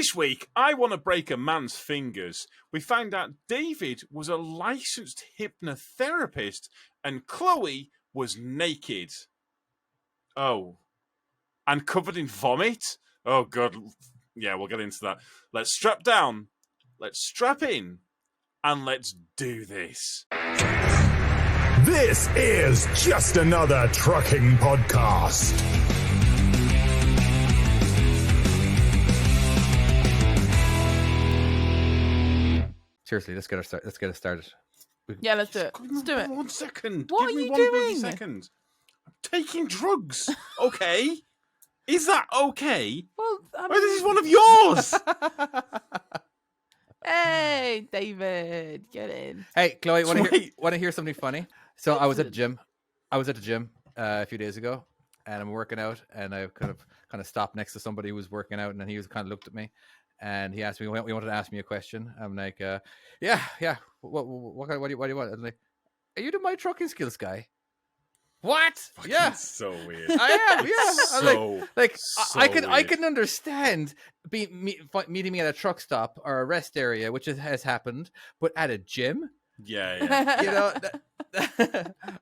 This week, I Want to Break a Man's Fingers. We found out David was a licensed hypnotherapist and Chloe was naked. Oh. And covered in vomit? Oh, God. Yeah, we'll get into that. Let's strap down. Let's strap in. And let's do this. This is Just Another Trucking Podcast. Seriously, let's get it started. Yeah, let's do it. Let's do it. 1 second. What Give are me you one bloody doing? second. I'm taking drugs. Okay. Is that okay? Well, I Oh, this is one of yours. Hey, David, get in. Hey, Chloe, want Sweet. to hear something funny? So I was at the gym. A few days ago, and I'm working out, and I kind of stopped next to somebody who was working out, and then he was kind of looked at me, and he asked me, he wanted to ask me a question. I'm like, yeah. What do you want? I'm like, are you my trucking skills guy? What? Fucking Yeah. So weird. I am. Yeah. So I can weird. understand meeting me at a truck stop or a rest area, which has happened, but at a gym, Yeah. you know.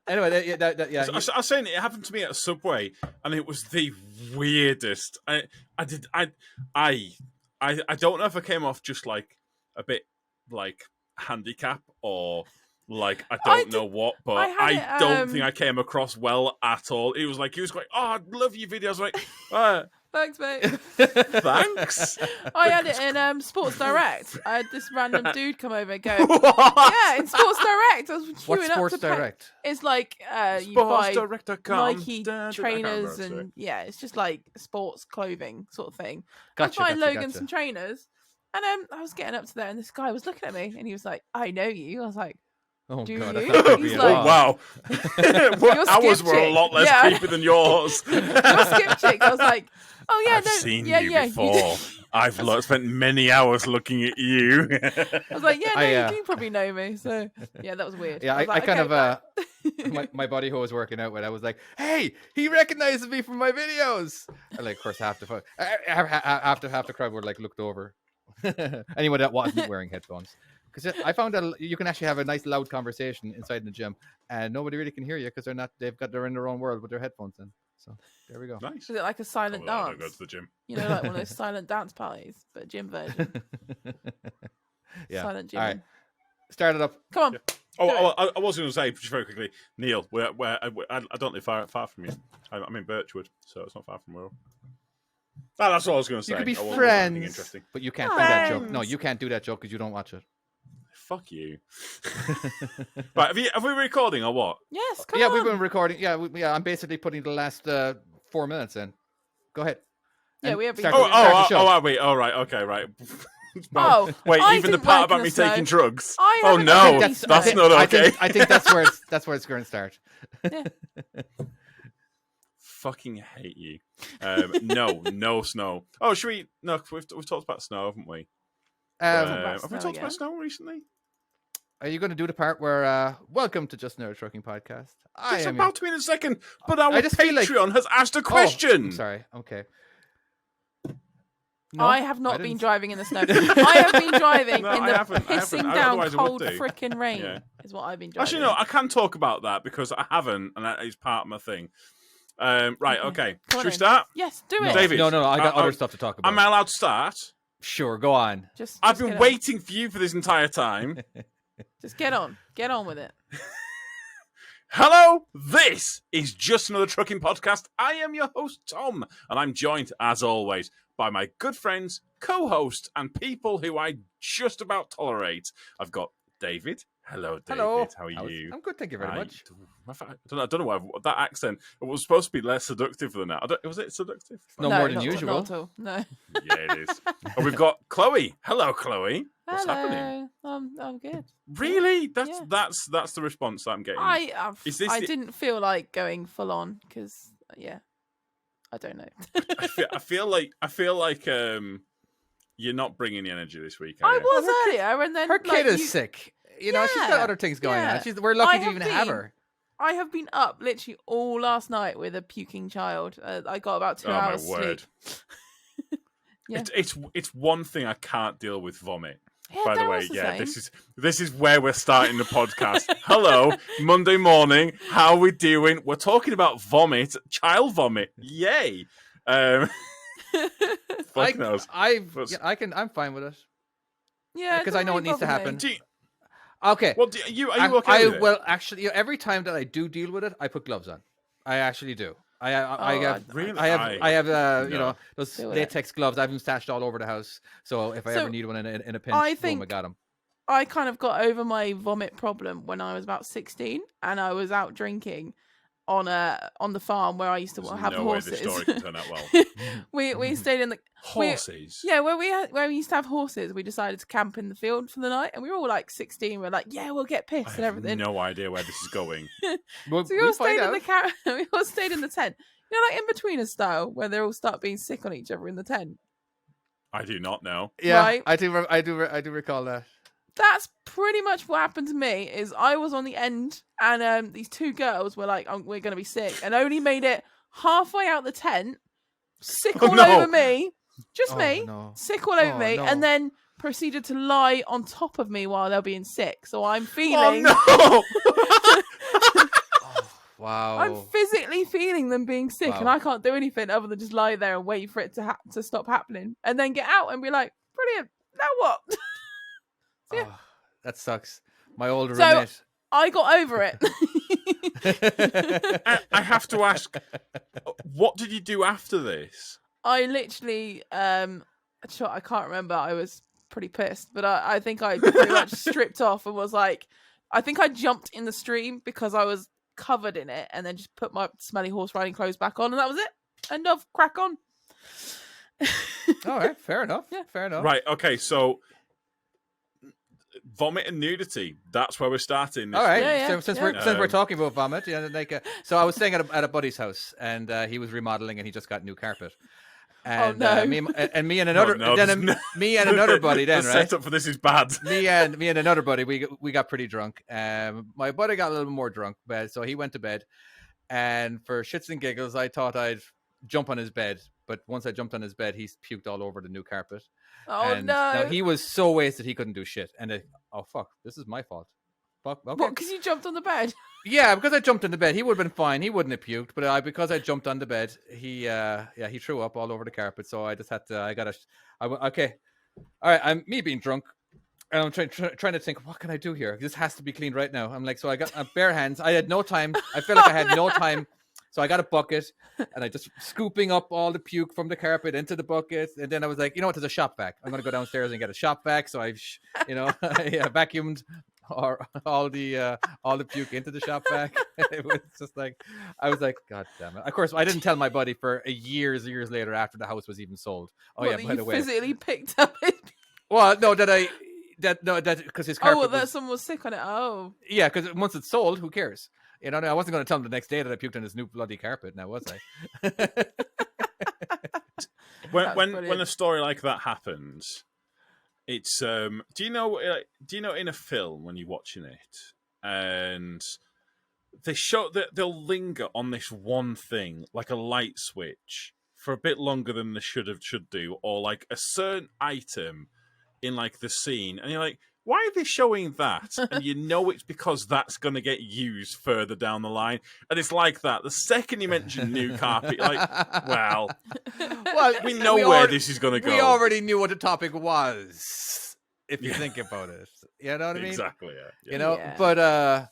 Anyway, yeah. So I was saying it happened to me at a Subway, and it was the weirdest. I don't know if I came off just like a bit like handicap or like I don't know what, but I don't think I came across well at all. It was like he was going, "Oh, I love your videos." Like, Thanks, mate. thanks. I had it in Sports Direct. I had this random dude come over and go, What? yeah, in Sports Direct. I was queuing What's up Sports to pay. Direct? It's like you buy Sportsdirect.com. Nike I can't trainers remember, and yeah, it's just like sports clothing sort of thing. Gotcha. I was buying Logan gotcha. some trainers, and I was getting up to there, and this guy was looking at me, and he was like, "I know you." I was like, Oh Do god, you? that's not He's creepy at like- all. Wow. Your Ours skip were a chick. lot less Yeah. creepy than yours. "You're skip chick." I was like, "Oh yeah, I've no, seen yeah, you yeah." before. I've spent many hours looking at you. I was like, "Yeah, no, I, you probably know me." So yeah, that was weird. Yeah, was I like, kind "Okay, of bye." my buddy who I was working out with, I was like, "Hey, he recognizes me from my videos." And like, of course, half the crowd were like looked over. Anyone that wasn't wearing headphones, because I found that you can actually have a nice loud conversation inside the gym, and nobody really can hear you because they're in their own world with their headphones in. So there we go. Nice. Is it like a silent I don't dance? go to the gym. You know, like one of those silent dance parties, but gym version. Yeah. Silent gym. All right. Start it up. Come on. Yeah. Do Oh, I was going to say just very quickly, Neil. I don't live far from you. I'm in Birchwood, so it's not far from where. That's what I was going to say. You could be I wasn't doing anything friends, interesting. but you can't do that joke. No, Friends. you can't do that joke because you don't watch it. Fuck you. Right, have we recording or what? Yes, come Yeah, on. we've been recording. Yeah, I'm basically putting the last 4 minutes in. Go ahead. Yeah, And we have been start Oh, the- start the show. wait. All right. Okay, right. Oh, wait. I Even the didn't part work in about the me snow. taking drugs. I Oh haven't no, done any that's snow. not okay. I think that's where it's going to start. Yeah. Fucking hate you. No snow. Oh, should we? No, we've talked about snow, haven't we? about Have we snow talked again. about snow recently? Are you going to do the part where welcome to Just Another Trucking Podcast? It's about to be in a second, but our I just feel like- Patreon has asked a Oh, question. I'm sorry. Okay. No, I have not I been didn't. driving in the snow. I have been driving No, in I the haven't. pissing down Otherwise I would cold do. frickin' rain. Yeah. Is what I've been driving. Actually, no, I can talk about that because I haven't, and that is part of my thing. Right, okay. Come on Should we then. start? Yes, do No, it. David, no. I got I- other stuff to talk about. Am I allowed to start? Sure, go on. Just I've get been on. waiting for you for this entire time. Just get on. Get on with it. Hello, this is Just Another Trucking Podcast. I am your host, Tom, and I'm joined, as always, by my good friends, co-hosts, and people who I just about tolerate. I've got David. Hello, David. Hello. How are you? I'm good, thank you very much. I don't know why that accent. It was supposed to be less seductive than that. Was it seductive? No more than not usual. Not at all. No. Yeah, it is. And we've got Chloe. Hello, Chloe. What's Hello. happening? I'm good. Really? Yeah. That's the response that I'm getting. Is this I the- didn't feel like going full on because I don't know. I feel like you're not bringing the energy this week. I Are you? was earlier, and then Her kid is you- sick. You know, she's got Yeah, other things going yeah. on. We're lucky I to have even have been- her. I have been up literally all last night with a puking child. I got about 2 Oh my hours word! sleep. Yeah. It's one thing I can't deal with vomit. Yeah, By the that way, was the yeah, same. this is where we're starting the podcast. Hello, Monday morning. How are we doing? We're talking about vomit, child vomit. Yay! Fuck knows. I'm fine with it Yeah, because I know it needs to happen. Do you, Okay. well, are you okay with it? Well, actually, every time that I do deal with it, I put gloves on. I actually do. I have really? I have you no. know, those Do it. latex gloves. I have them stashed all over the house. So if I So, ever need one in a pinch, I boom, I think- got them. I kind of got over my vomit problem when I was about 16, and I was out drinking on the farm where I used to There's have no way this horses. story can turn out well. we stayed in the Horses. Yeah, where we used to have horses, we decided to camp in the field for the night, and we were all like 16. We're like, yeah, we'll get I pissed and have everything. no idea where this is going. We'll, So we all stayed in the we all stayed in the tent. You know, like in betweener style, where they all start being sick on each other in the tent. I do not know. Yeah, Right? I do recall that. That's pretty much what happened to me. Is I was on the end, and these two girls were like, "We're going to be sick," and only made it halfway out the tent, sick Oh, all no. over me, just Oh, me, no. sick all over Oh, me, no. and then proceeded to lie on top of me while they're being sick. So I'm Oh feeling, no! Oh, wow. I'm physically feeling them being sick, and Wow. I can't do anything other than just lie there and wait for it to stop happening, and then get out and be like, "Brilliant, now what?" Yeah. Oh, that sucks. My older So- roommate. I got over it. I have to ask, what did you do after this? I literally, I can't remember. I was pretty pissed, but I think I pretty much stripped off and was like, I think I jumped in the stream because I was covered in it, and then just put my smelly horse riding clothes back on, and that was it. End of. Crack on. All right, fair enough. Yeah. Fair enough. Right, okay, so vomit and nudity. That's where we're starting this All right. week. Yeah, So since yeah. we're talking about vomit, yeah, so I was staying at a buddy's house, and he was remodeling, and he just got new carpet. And no. me and another no, me and another buddy then, the right? setup for this is bad. me and another buddy, we got pretty drunk. My buddy got a little more drunk, but so he went to bed. And for shits and giggles, I thought I'd jump on his bed. But once I jumped on his bed, he puked all over the new carpet. Oh And no. now he was so wasted he couldn't do shit. And oh fuck, this is my fault. Fuck. Okay. What? Because you jumped on the bed? Yeah, because I jumped on the bed, he would have been fine. He wouldn't have puked, but because I jumped on the bed, he threw up all over the carpet. So I just had to. Okay, all right. I'm me being drunk, and I'm trying to think, what can I do here? This has to be cleaned right now. I'm like, so I got bare hands. I had no time. I feel like I had no time. So I got a bucket, and I just scooping up all the puke from the carpet into the bucket, and then I was like, you know what? There's a shop vac. I'm gonna go downstairs and get a shop vac. So I vacuumed all the puke into the shop vac. It was just like, I was like, God damn it! Of course, I didn't tell my buddy for years later after the house was even sold. Oh What, yeah, by the way. physically picked up it. Well, no, because his carpet. Oh, that was, someone was sick on it. Oh. yeah, because once it's sold, who cares? You know, I wasn't going to tell him the next day that I puked on his new bloody carpet. Now was I? That's when brilliant. a story like that happens, it's do you know in a film when you're watching it and they show that they'll linger on this one thing like a light switch for a bit longer than they should do, or like a certain item in like the scene, and you're like, why are they showing that? And you know it's because that's going to get used further down the line. And it's like that. The second you mention new carpet, you're like, well, we know where this is going to go. We already knew what the topic was, if you think about it. You know what I mean? Exactly, yeah. You know, Yeah. but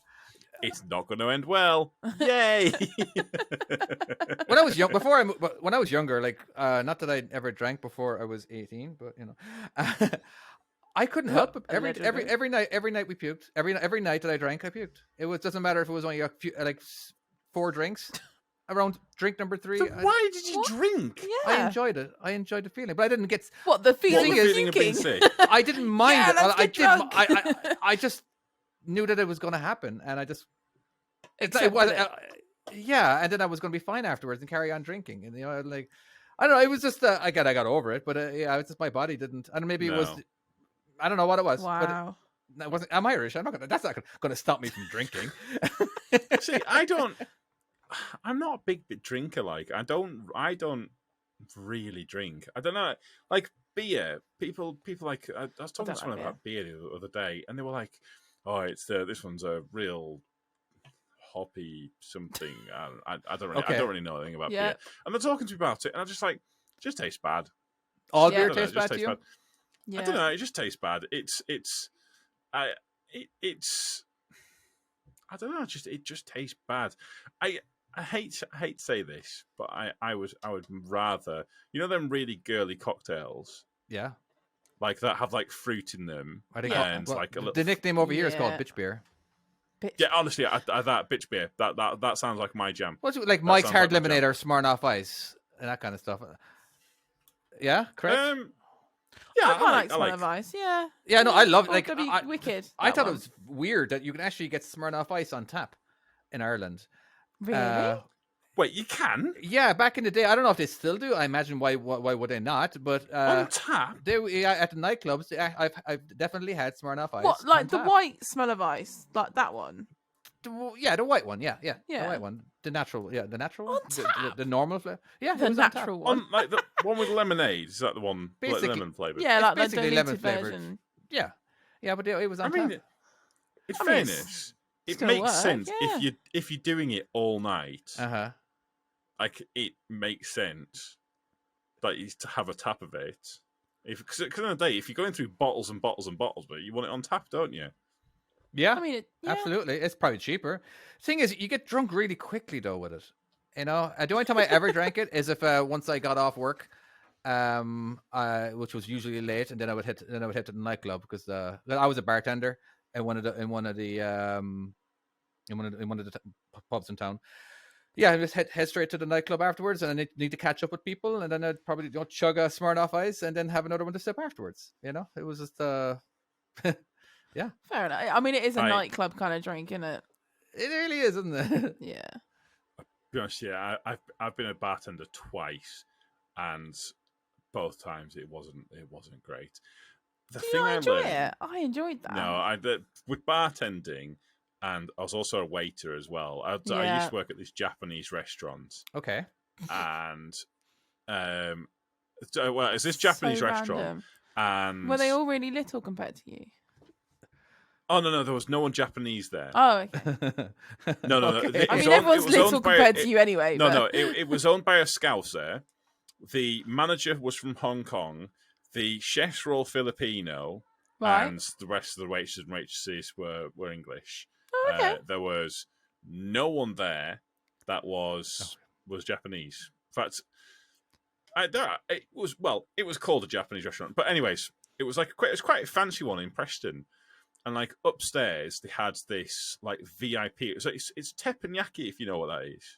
It's not going to end well. Yay! when I was young, when I was younger, like not that I ever drank before I was 18, but you know, I couldn't help it. Every night we puked. Every night that I drank, I puked. Doesn't matter if it was only like 4 drinks. Around drink number 3, So why did you What? drink? Yeah. I enjoyed it. I enjoyed the feeling, but I didn't get. What, the What, feeling the of feeling of being puking? sick? I didn't mind Yeah, it. let's I get did. drunk. I just knew that it was going to happen, and I just. Accepted it. Yeah, and then I was going to be fine afterwards and carry on drinking, and you know, like, I don't know. It was just I got over it, but yeah, it's just my body didn't. I don't know, maybe it was. No. I don't know what it was. Wow. But it wasn't. I'm Irish. I'm not gonna. That's not gonna stop me from drinking. See, I'm not a big drinker. Like, I don't really drink. I don't know, like beer. People like I was talking don't to someone like about beer the other day, and they were like, "Oh, it's this one's a real hoppy something." I don't really, I Okay. don't really know anything about Yeah. beer, and they're talking to me about it, and I'm just like, it just tastes bad. All Yeah. beer I don't know, tastes it just bad to tastes you? bad. Yeah. I don't know. It just tastes bad. It's I don't know. It just tastes bad. I hate to say this, but I would rather, them really girly cocktails Yeah. like that have like fruit in them I think and well, like a little. the nickname over here is called Yeah. bitch beer. Yeah, honestly, that bitch beer that sounds like my jam. What's it, like That Mike's sounds Hard like my Lemonade jam. or Smirnoff Ice and that kind of stuff. Yeah, correct. Yeah, I quite like I like. Smirnoff Ice. Yeah. Yeah, no, I love Oh, like that'd be wicked. I that thought one. it was weird that you can actually get Smirnoff Ice on tap in Ireland. Really. Wait, you can Yeah, back in the day, I don't know if they still do. I imagine why would they not? But on tap? at the nightclubs, I've definitely had Smirnoff Ice. What, like on the tap. white smell of ice, like that one? Yeah, the white one. Yeah, the Yeah. white one, the natural. Yeah, the natural On one, tap? the normal flavor. Yeah, The it was on tap. natural one. On like the one with lemonade. Is that the one? Basically- Lemon flavored. Yeah, It's like the basically lemon diluted flavoured. version. Yeah, but it was I on mean, tap. in I mean, it's fairness, it still makes work, sense yeah. if you're doing it all night. Uh-huh. Like it makes sense that you to have a tap of it. Because in the day, if you're going through bottles and bottles and bottles, but you want it on tap, don't you? Yeah, I mean, yeah. absolutely. It's probably cheaper. Thing is, you get drunk really quickly though with it. The only time I ever drank it is if once I got off work, which was usually late, and then I would hit the nightclub because I was a bartender in one of the pubs in town. Yeah, I just head straight to the nightclub afterwards, and I need to catch up with people, and then I'd probably chug a Smirnoff Ice, and then have another one to sip afterwards. It was just yeah, Fair enough. I mean, it is a I- nightclub kind of drink, isn't it? it really is, isn't it? Yeah. To be honest, yeah, I've been a bartender twice, and both times it wasn't great. The Do you thing not I enjoy learned, it? I enjoyed that. no, with bartending, and I was also a waiter as well. I Yeah. used to work at this Japanese restaurant, Okay. and it's this Japanese So restaurant, random. and Were they all really little compared to you? Oh no, there was no one Japanese there. Oh, okay. No. Okay. I was mean, owned- everyone's it was little owned by- compared to you anyway. No, but... no, it was owned by a Scouser. The manager was from Hong Kong. The chefs were all Filipino, Right. and the rest of the waitresses and waitresses were English. Oh, okay. There was no one there that was Japanese. In fact, it was called a Japanese restaurant, but anyways, it was quite a fancy one in Preston. And like upstairs, they had this like VIP. It's teppanyaki, if you know what that is.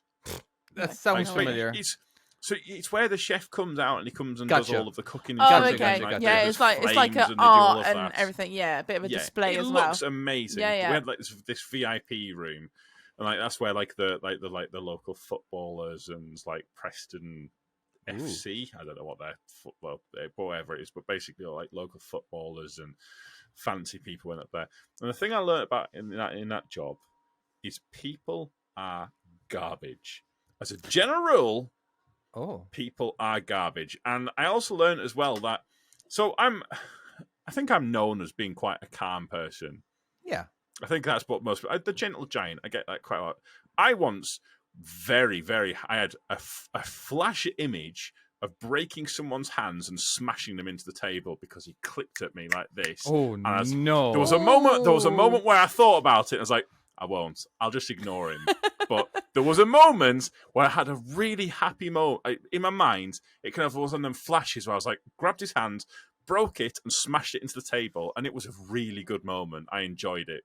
That sounds Like, familiar. It's where the chef comes out and he comes and Gotcha. does all of the cooking. Oh, Gotcha, okay. gotcha. Yeah, there's it's like flames an and they do all art of and that. everything. Yeah, a bit of a Yeah, display it as well. looks amazing. Yeah, yeah. We had like this VIP room, and like that's where like the local footballers and like Preston FC. I don't know what their football, whatever it is, but basically like local footballers and fancy people went up there. And the thing I learned about in that job is people are garbage. As a general rule, people are garbage. And I also learned as well that I think I'm known as being quite a calm person. Yeah. I think that's what most the gentle giant. I get that quite a lot. I once I had a flash image of breaking someone's hands and smashing them into the table because he clicked at me like this. Oh, no. There was a moment where I thought about it. I was like, I won't. I'll just ignore him. But there was a moment where I had a really happy moment in my mind. It kind of was one of them flashes where I was like, grabbed his hand, broke it, and smashed it into the table, and it was a really good moment. I enjoyed it.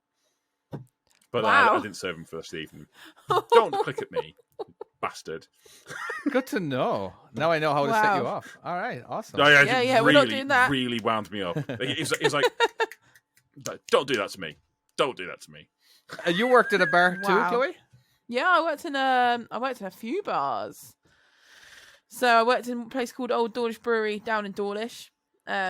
But Wow. I didn't serve him for this evening. Don't click at me, bastard. Good to know. Now I know how to set you Wow. off. All right, awesome. Yeah, Yeah, we're not doing that. Really wound me up. He's like, don't do that to me. Don't do that to me. You worked at a bar too, Wow. Chloe? Yeah, I worked in a few bars. So I worked in a place called Old Dawlish Brewery down in Dawlish,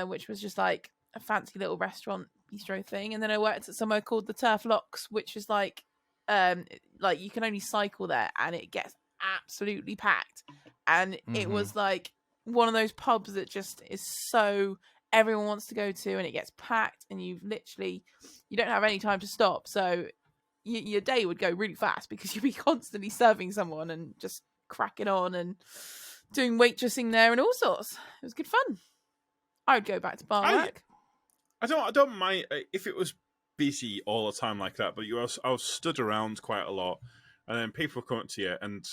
which was just like a fancy little restaurant bistro thing. And then I worked at somewhere called the Turf Locks, which is like you can only cycle there, and it gets absolutely packed. And it was like one of those pubs that just is so everyone wants to go to, and it gets packed, and you don't have any time to stop. So your day would go really fast because you'd be constantly serving someone and just cracking on and doing waitressing there and all sorts. It was good fun. I would go back to bar work. I don't mind if it was busy all the time like that, but I was stood around quite a lot, and then people come up to you, and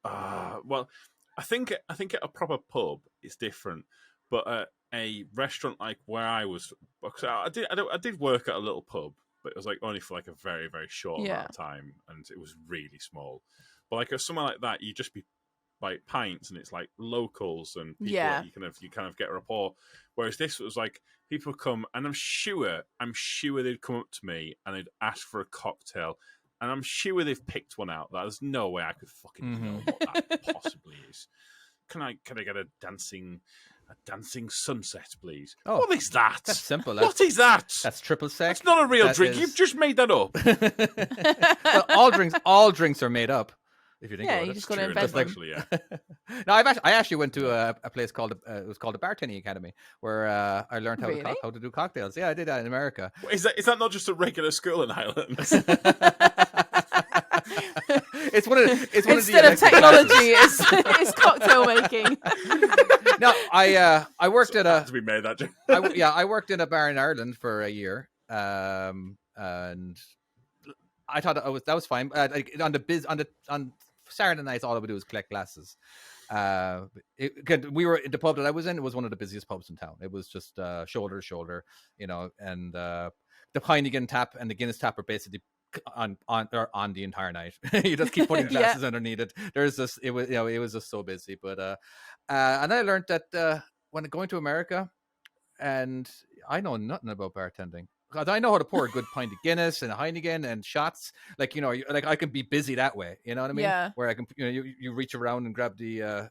well, I think at a proper pub it's different, but at a restaurant like where I was, because I did work at a little pub, but it was like only for like a very, very short amount of time, and it was really small. But like somewhere like that, you just be like pints, and it's like locals and people that you kind of get a rapport. Whereas this was like people come, and I'm sure they'd come up to me and they'd ask for a cocktail, and I'm sure they've picked one out. There's no way I could fucking know what that possibly is. Can I get a dancing sunset, please? Oh, what is that? That's simple. What is that? That's triple sec. That's not a real drink. You've just made that up. Well, all drinks are made up. If you think about it, you just got to invent them. Actually, yeah. No, I actually went to a place called it was called the Bartending Academy, where I learned how to do cocktails. Yeah, I did that in America. Is that not just a regular school in Ireland? It's one of instead of technology, it's cocktail making. No, I worked at a. To be made that. I worked in a bar in Ireland for a year, and I thought that was fine. On Saturday nights, all I would do was collect glasses. We were the pub that I was in. It was one of the busiest pubs in town. It was just shoulder to shoulder, and the Heineken tap and the Guinness tap are basically on the entire night. You just keep putting glasses underneath it. It was just so busy. But and I learned that when going to America, and I know nothing about bartending. Because I know how to pour a good pint of Guinness and a Heineken and shots. Like, like I can be busy that way. You know what I mean? Yeah. Where I can, you reach around and grab the,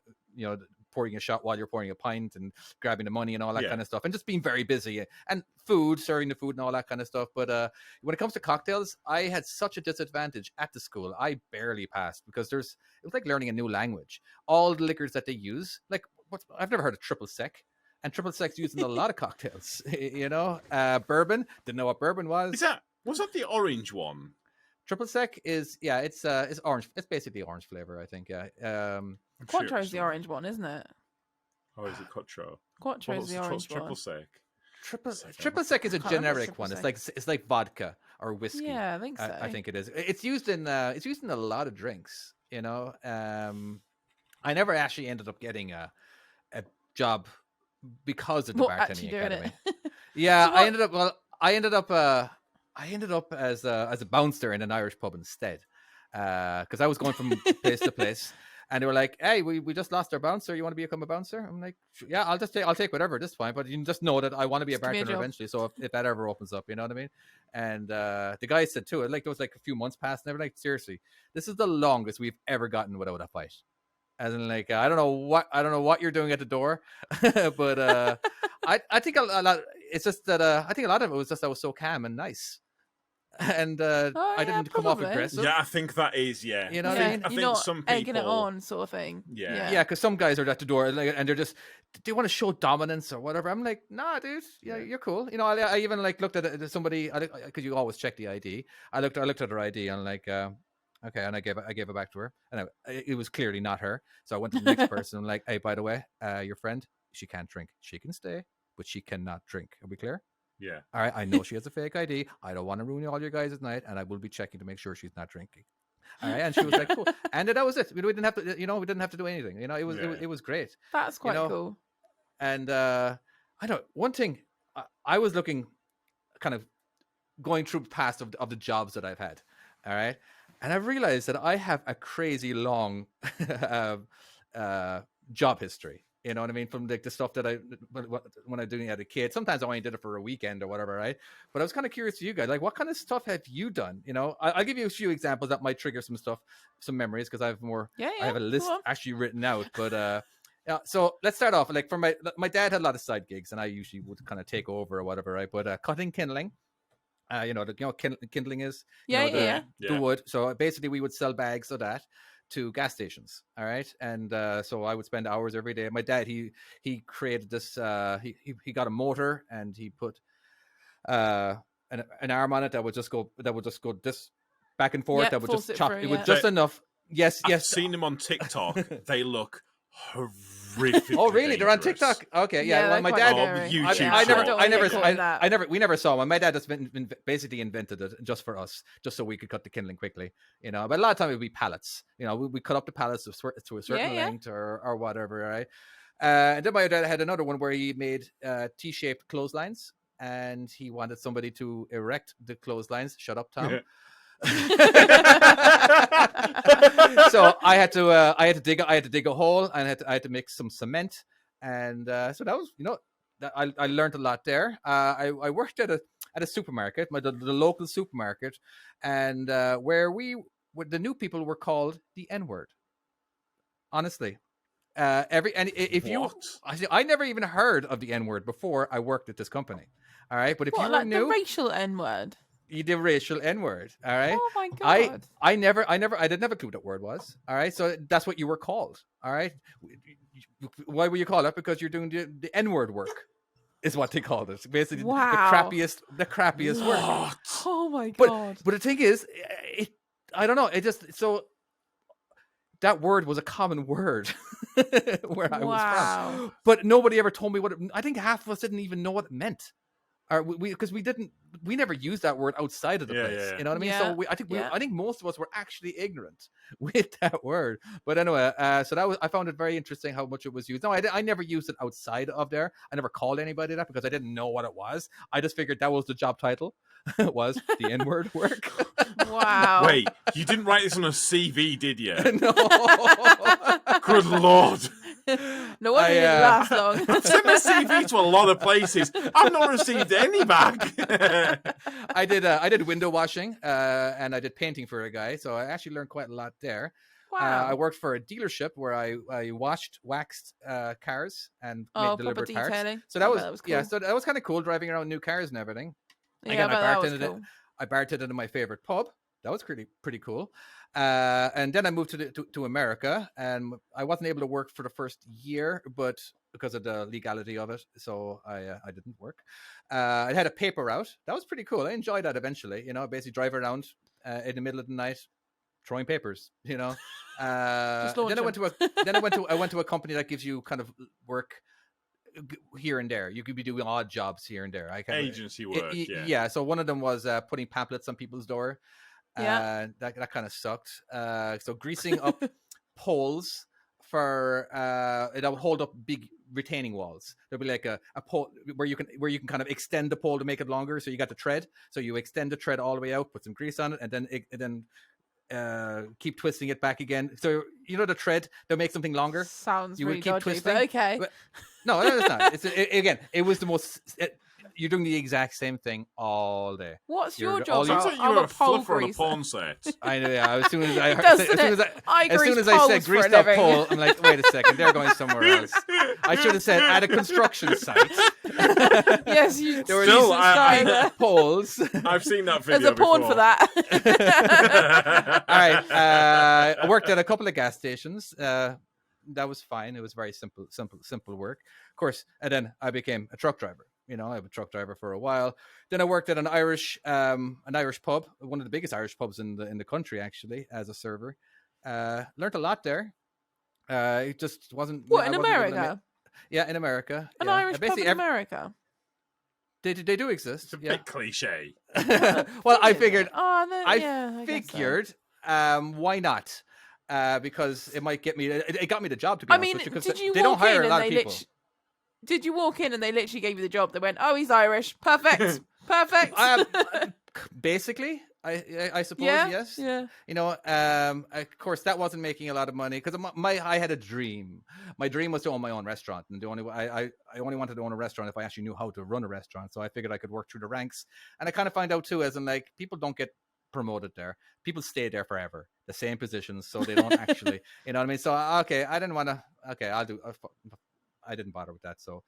pouring a shot while you're pouring a pint and grabbing the money and all that kind of stuff. And just being very busy. And serving the food and all that kind of stuff. But when it comes to cocktails, I had such a disadvantage at the school. I barely passed because it was like learning a new language. All the liquors that they use, like, I've never heard of triple sec. And triple sec's used in a lot of cocktails, bourbon. Didn't know what bourbon was. Was that the orange one? Triple sec is it's orange. It's basically orange flavor, I think. Yeah. Quattro is the orange one, isn't it? Oh, is it Quattro? Quattro is the orange one. Triple sec. Triple sec is a generic one. It's like vodka or whiskey. Yeah, I think so. I think it is. It's used in a lot of drinks. I never actually ended up getting a job because of the bartending academy. Yeah, so I ended up as a bouncer in an Irish pub instead, because I was going from place to place, and they were like, "Hey, we just lost our bouncer. You want to become a bouncer?" I'm like, "Yeah, I'll take whatever. This is fine, but you can just know that I want to be a bartender eventually. So if that ever opens up, you know what I mean." And the guy said too, like there was like a few months past, and they were like, "Seriously, this is the longest we've ever gotten without a fight." As in, like, I don't know what you're doing at the door, but I think a lot. It's just that I think a lot of it was just I was so calm and nice, and I didn't come off aggressive. Yeah, I think that is. Yeah, you know what I mean. I think some people egging it on, sort of thing. Yeah, because some guys are at the door and they're just, do you want to show dominance or whatever? I'm like, nah, dude. Yeah, you're cool. I even like looked at somebody because you always check the ID. I looked at her ID and like. Okay, and I gave it back to her, and it was clearly not her. So I went to the next person. I'm like, "Hey, by the way, your friend, she can't drink. She can stay, but she cannot drink. Are we clear?" Yeah. All right. I know she has a fake ID. I don't want to ruin all your guys' night, and I will be checking to make sure she's not drinking. All right. And she was like, "Cool." And that was it. We didn't have to. We didn't have to do anything. It was great. That's quite cool. And I know one thing. I was looking, kind of going through past of the jobs that I've had. All right. And I've realized that I have a crazy long job history. You know what I mean? From like the stuff that when I was doing as a kid. Sometimes I only did it for a weekend or whatever, right? But I was kind of curious to you guys, like, what kind of stuff have you done? I'll give you a few examples that might trigger some memories, because I have more. Yeah, I have a list actually written out. But so let's start off. Like, for my dad had a lot of side gigs, and I usually would kind of take over or whatever, right? But cutting kindling. Kindling is the wood. So basically we would sell bags of that. to gas stations. All right, and so I would spend hours every day. My dad, he created this. He got a motor and he put an arm on it that would just go this back and forth. Yep, That would force just it chop. through, It was yeah. just enough. Yes, I've yes. seen them on TikTok. They look horrific. Oh, really? They're on TikTok. Okay, yeah. Yeah, well, my they're dad. quite scary. YouTube I short. never, we never saw one. My dad just basically invented it just for us, just so we could cut the kindling quickly, you know. But a lot of time it would be pallets, you know. We cut up the pallets to a certain length or whatever, right? And then my dad had another one where he made T-shaped clotheslines, and he wanted somebody to erect the clotheslines. Shut up, Tom. So I had to dig a hole, and I had to mix some cement, and so that was, you know, I learned a lot there. I worked at a supermarket, the local supermarket, and where the new people were called the N-word. Honestly, I never even heard of the N-word before I worked at this company. All right, but if you were new, the racial N-word. The racial N-word. All right. Oh my god. I didn't have a clue what that word was. All right. So that's what you were called. All right. Why were you called that? Because you're doing the N-word work, is what they called it. Basically, Wow. the crappiest work. Oh my god. But the thing is, I don't know. It just so that word was a common word where I was from, but nobody ever told me what it. I think half of us didn't even know what it meant. Or because we never used that word outside of the place. Yeah. You know what I mean? Yeah. So I think most of us were actually ignorant with that word. But anyway, so I found it very interesting how much it was used. No, I never used it outside of there. I never called anybody that because I didn't know what it was. I just figured that was the job title. Was the N-word work. Wow. Wait, you didn't write this on a CV, did you? No. Good Lord. No wonder it didn't last long. I've sent my CV to a lot of places. I've not received any back. I did window washing and I did painting for a guy, so I actually learned quite a lot there. Wow. I worked for a dealership where I waxed cars and delivered parts. Detailing. So that was cool. yeah, so that was kind of cool, driving around new cars and everything. Yeah, Again, that was cool. I bartended in my favorite pub. That was pretty cool. And then I moved to America, and I wasn't able to work for the first year, but because of the legality of it, so I didn't work. I had a paper route. That was pretty cool. I enjoyed that eventually. You know, basically drive around in the middle of the night, throwing papers. You know. Then I went to a company that gives you kind of work here and there. You could be doing odd jobs here and there. Agency work. Yeah. So one of them was putting pamphlets on people's door. That kind of sucked. So greasing up poles for it would hold up big retaining walls. There'll be like a pole where you can kind of extend the pole to make it longer. So you got the tread. So you extend the tread all the way out, put some grease on it, and then keep twisting it back again. So you know the tread, they'll make something longer. Sounds you really would keep dodgy, twisting. but okay. No, it's not. Again, it was the most. You're doing the exact same thing all day. What's your job? Sounds like you were a fluffer on a porn set. I know. Yeah. As soon as I said greased up pole, I'm like, wait a second, they're going somewhere else. I should have said at a construction site. Yes, you there were these poles. I've seen that video. There's a porn before. for that. All right. I worked at a couple of gas stations. That was fine. It was very simple work, of course. And then I became a truck driver. You know, I was a truck driver for a while. Then I worked at an Irish pub, one of the biggest Irish pubs in the country, actually, as a server. Learned a lot there. It just wasn't. What, in America? Yeah, in America. An Irish pub in America. They do exist. It's a bit cliche. Well, I figured. I figured. Why not? Because it might get me. It got me the job, to be honest with you, because they don't hire a lot of people. Did you walk in and they literally gave you the job? They went, "Oh, he's Irish. Perfect, perfect." Basically, I suppose, yes. Yeah. You know, of course, that wasn't making a lot of money because I had a dream. My dream was to own my own restaurant, and I only wanted to own a restaurant if I actually knew how to run a restaurant. So I figured I could work through the ranks, and I kind of find out too, as in like people don't get promoted there. People stay there forever, the same positions, so they don't actually. You know what I mean? So okay, I didn't want to. Okay, I'll do. I didn't bother with that. So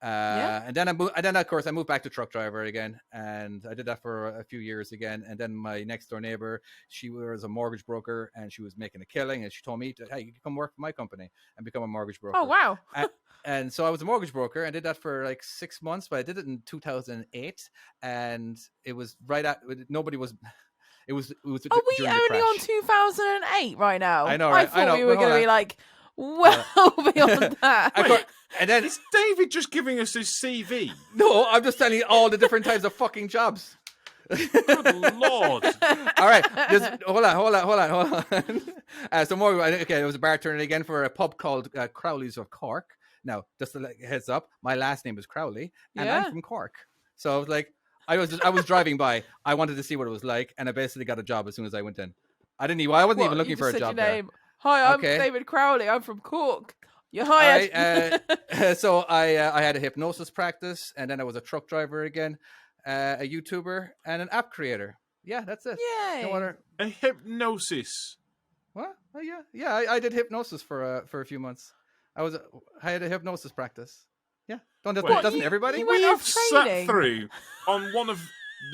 And then of course I moved back to truck driver again, and I did that for a few years again. And then my next door neighbor, she was a mortgage broker, and she was making a killing, and she told me, "Hey, you can come work for my company and become a mortgage broker." Oh wow. And so I was a mortgage broker and did that for like 6 months, but I did it in 2008, and it was nobody was. It was. Are we during the only crash. on 2008 right now? I know, I right? thought I know, we were but going to hold be on. like well beyond that. And then Is David just giving us his CV? no, I'm just telling you all the different types of fucking jobs. Good Lord. All right, hold on. So more. Okay, it was a bartender again for a pub called Crowley's of Cork. Now, just a heads up, my last name is Crowley, and Yeah. I'm from Cork. So I was like, I was driving by. I wanted to see what it was like, and I basically got a job as soon as I went in. I wasn't even looking You for a just said job your there. name. Hi, I'm Okay. David Crowley. I'm from Cork. You're All hired. right, so I had a hypnosis practice, and then I was a truck driver again, a YouTuber, and an app creator. Yeah, that's it. Yay. No other. A hypnosis. What? Oh, yeah. I did hypnosis for a few months. I had a hypnosis practice. Yeah, doesn't everybody? you went off We've sat training. through on one of.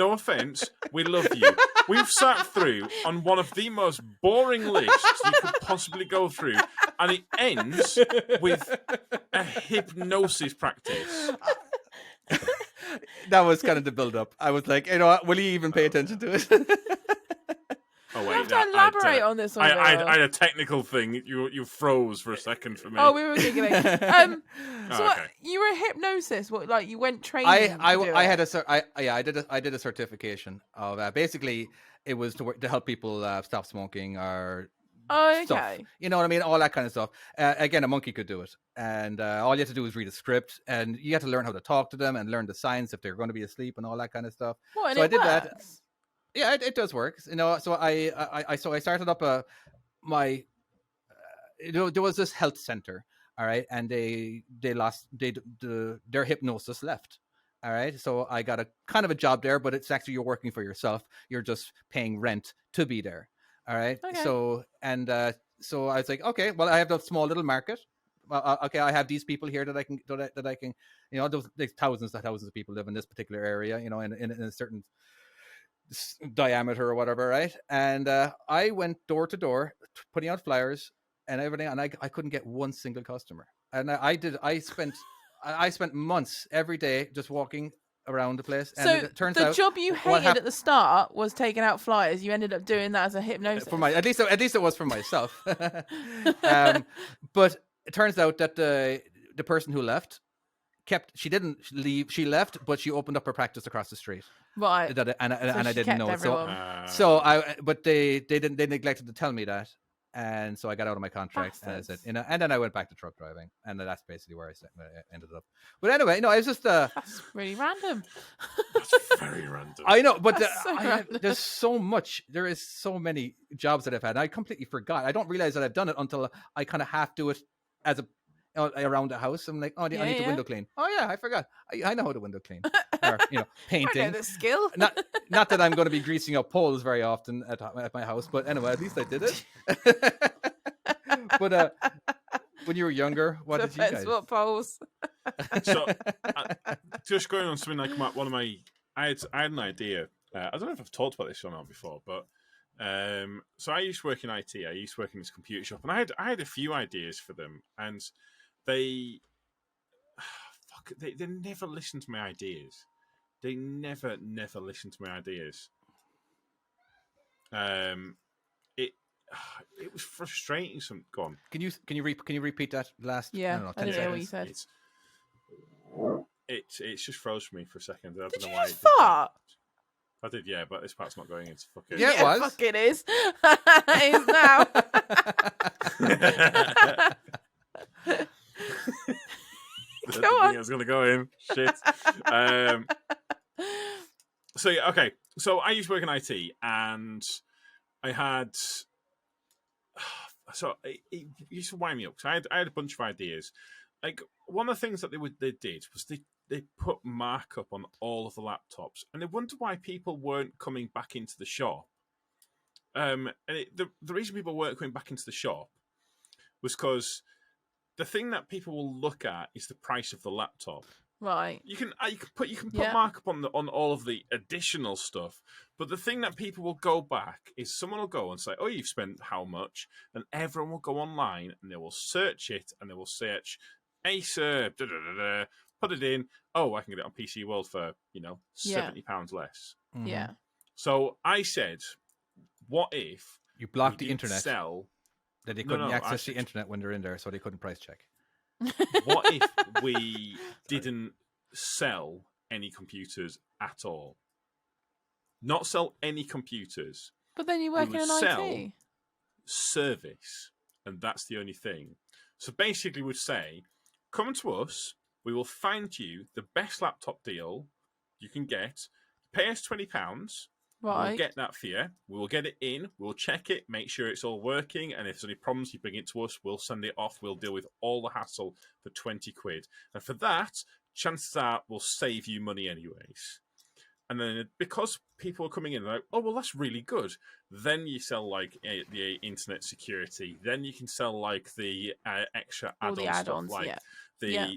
No offense, we love you. We've sat through on one of the most boring lists you could possibly go through, and it ends with a hypnosis practice. That was kind of the build up. I was like, you know what? Will you even pay attention to it? Oh You wait, have to elaborate on this one. I had a technical thing. You froze for a second for me. Oh, we were giggling. So what, okay. you were a hypnosis. What, like you went training? I had I did a certification of basically it was to help people stop smoking or Oh, stuff. okay. You know what I mean? All that kind of stuff. Again, a monkey could do it, and all you had to do was read a script, and you had to learn how to talk to them and learn the signs if they're going to be asleep and all that kind of stuff. What, and So it I did that. works? Yeah, it does work. You know, so I started up there was this health center, all right, and their hypnosis left. All right, so I got a kind of a job there, but it's actually you're working for yourself. You're just paying rent to be there. All right. Okay. So I was like, okay, well, I have a small little market. Okay, I have these people here that I can, you know, there's thousands of people live in this particular area, you know, in a certain diameter or whatever, right? And I went door to door, putting out flyers and everything, and I couldn't get one single customer. And I spent months every day just walking around the place. And So it turns the out job you hated at the start was taking out flyers. You ended up doing that as a hypnosis. for at least it was for myself. But it turns out that the person who left she didn't leave. She left, but she opened up her practice across the street. Right. And I she didn't kept know it. everyone. But they neglected to tell me that, and so I got out of my contract. And I said, you know, and then I went back to truck driving, and that's basically where I ended up. But anyway, no, it's just That's really random. That's very random. I know, but That's so random. there's so much. There is so many jobs that I've had. And I completely forgot. I don't realize that I've done it until I kind of half do it as around the house. I'm like, oh, I need to window clean. Oh yeah, I forgot. I know how to window clean. Or, you know, painting. I know the skill. Not that I'm going to be greasing up poles very often at my house, but anyway, at least I did it. But when you were younger, what did you guys? Depends what poles. So, just going on something like one of my, I had an idea. I don't know if I've talked about this or not before, but so I used to work in IT. I used to work in this computer shop, and I had a few ideas for them, and they never listened to my ideas. They never listened to my ideas. It was frustrating. Go on. Can you repeat that last? Yeah, I don't know, I 10 didn't hear what seconds? you said. It's just froze for me for a second. I don't Did know you why just it did that. fart? I did, yeah, but this part's not going into fucking. Yeah, it was. Fuck it is. It is now. I Go didn't think on. I was going to go in. Shit. So, yeah, okay. So, I used to work in IT, and I had... So, it used to wind me up. So I had a bunch of ideas. Like, one of the things that they did was they put markup on all of the laptops, and they wondered why people weren't coming back into the shop. And the reason people weren't coming back into the shop was because the thing that people will look at is the price of the laptop. Right. You can put Yeah. markup on all of the additional stuff, but the thing that people will go back is someone will go and say, "Oh, you've spent how much?" and everyone will go online and they will search it and they will search Acer, put it in. Oh, I can get it on PC World for Yeah. £70 less. Mhm. Yeah. So I said, "What if You we blocked the didn't internet. sell?" That they No, couldn't no, I access the said, internet when they're in there, so they couldn't price check. what if we didn't sell any computers at all? Not sell any computers. But then you We work would in sell IT. service, and that's the only thing. So basically, we'd say, come to us. We will find you the best laptop deal you can get. Pay us £20. We'll Right. get that for you. We will get it in. We'll check it, make sure it's all working. And if there's any problems, you bring it to us. We'll send it off. We'll deal with all the hassle for 20 quid. And for that, chances are we'll save you money anyways. And then because people are coming in, they're like, oh, well, that's really good. Then you sell like the internet security. Then you can sell like the extra All the add-on add-ons, stuff, like yeah. the, Yeah.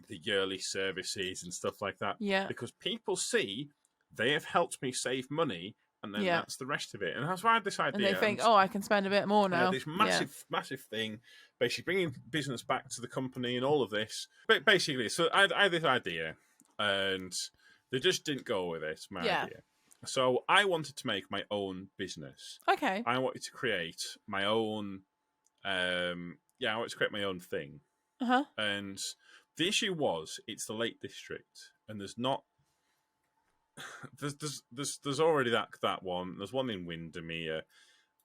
the yearly services and stuff like that. Yeah. Because people see they have helped me save money, and then Yeah. that's the rest of it. And that's why I had this idea. And they think, and oh, I can spend a bit more I now. had this massive thing, basically bringing business back to the company and all of this. But basically, so I had this idea, and they just didn't go with it, my Yeah. idea. So I wanted to make my own business. Okay. I wanted to create my own, I wanted to create my own thing. Uh-huh. And the issue was, it's the Lake District, and there's not. There's already that one. There's one in Windermere,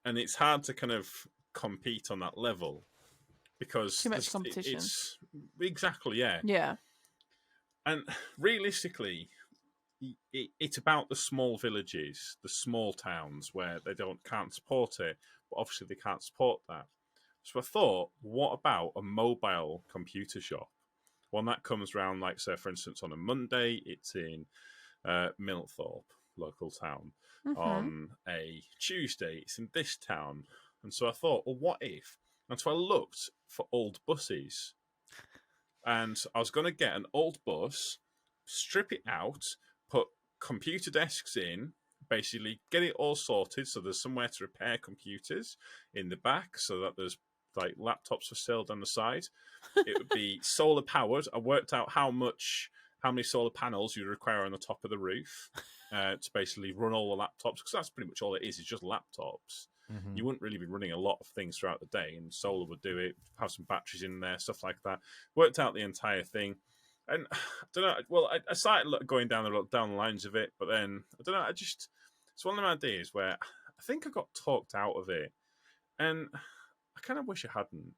and it's hard to kind of compete on that level because Too much competition. It's exactly, yeah. Yeah. And realistically, it's about the small villages, the small towns where they can't support it, but obviously they can't support that. So I thought, what about a mobile computer shop? One that comes around, like, say, for instance, on a Monday, it's in Milthorpe, local town. Mhm. On a Tuesday, it's in this town. And so I thought, well, what if? And so I looked for old buses. And I was going to get an old bus, strip it out, put computer desks in, basically get it all sorted so there's somewhere to repair computers in the back so that there's like laptops for sale down the side. It would be solar powered. I worked out how many solar panels you require on the top of the roof to basically run all the laptops, because that's pretty much all it is just laptops. Mhm. You wouldn't really be running a lot of things throughout the day, and solar would do it, have some batteries in there, stuff like that. Worked out the entire thing. And I don't know, well, I started going down the lines of it, but then, I don't know, it's one of them ideas where I think I got talked out of it, and I kind of wish I hadn't.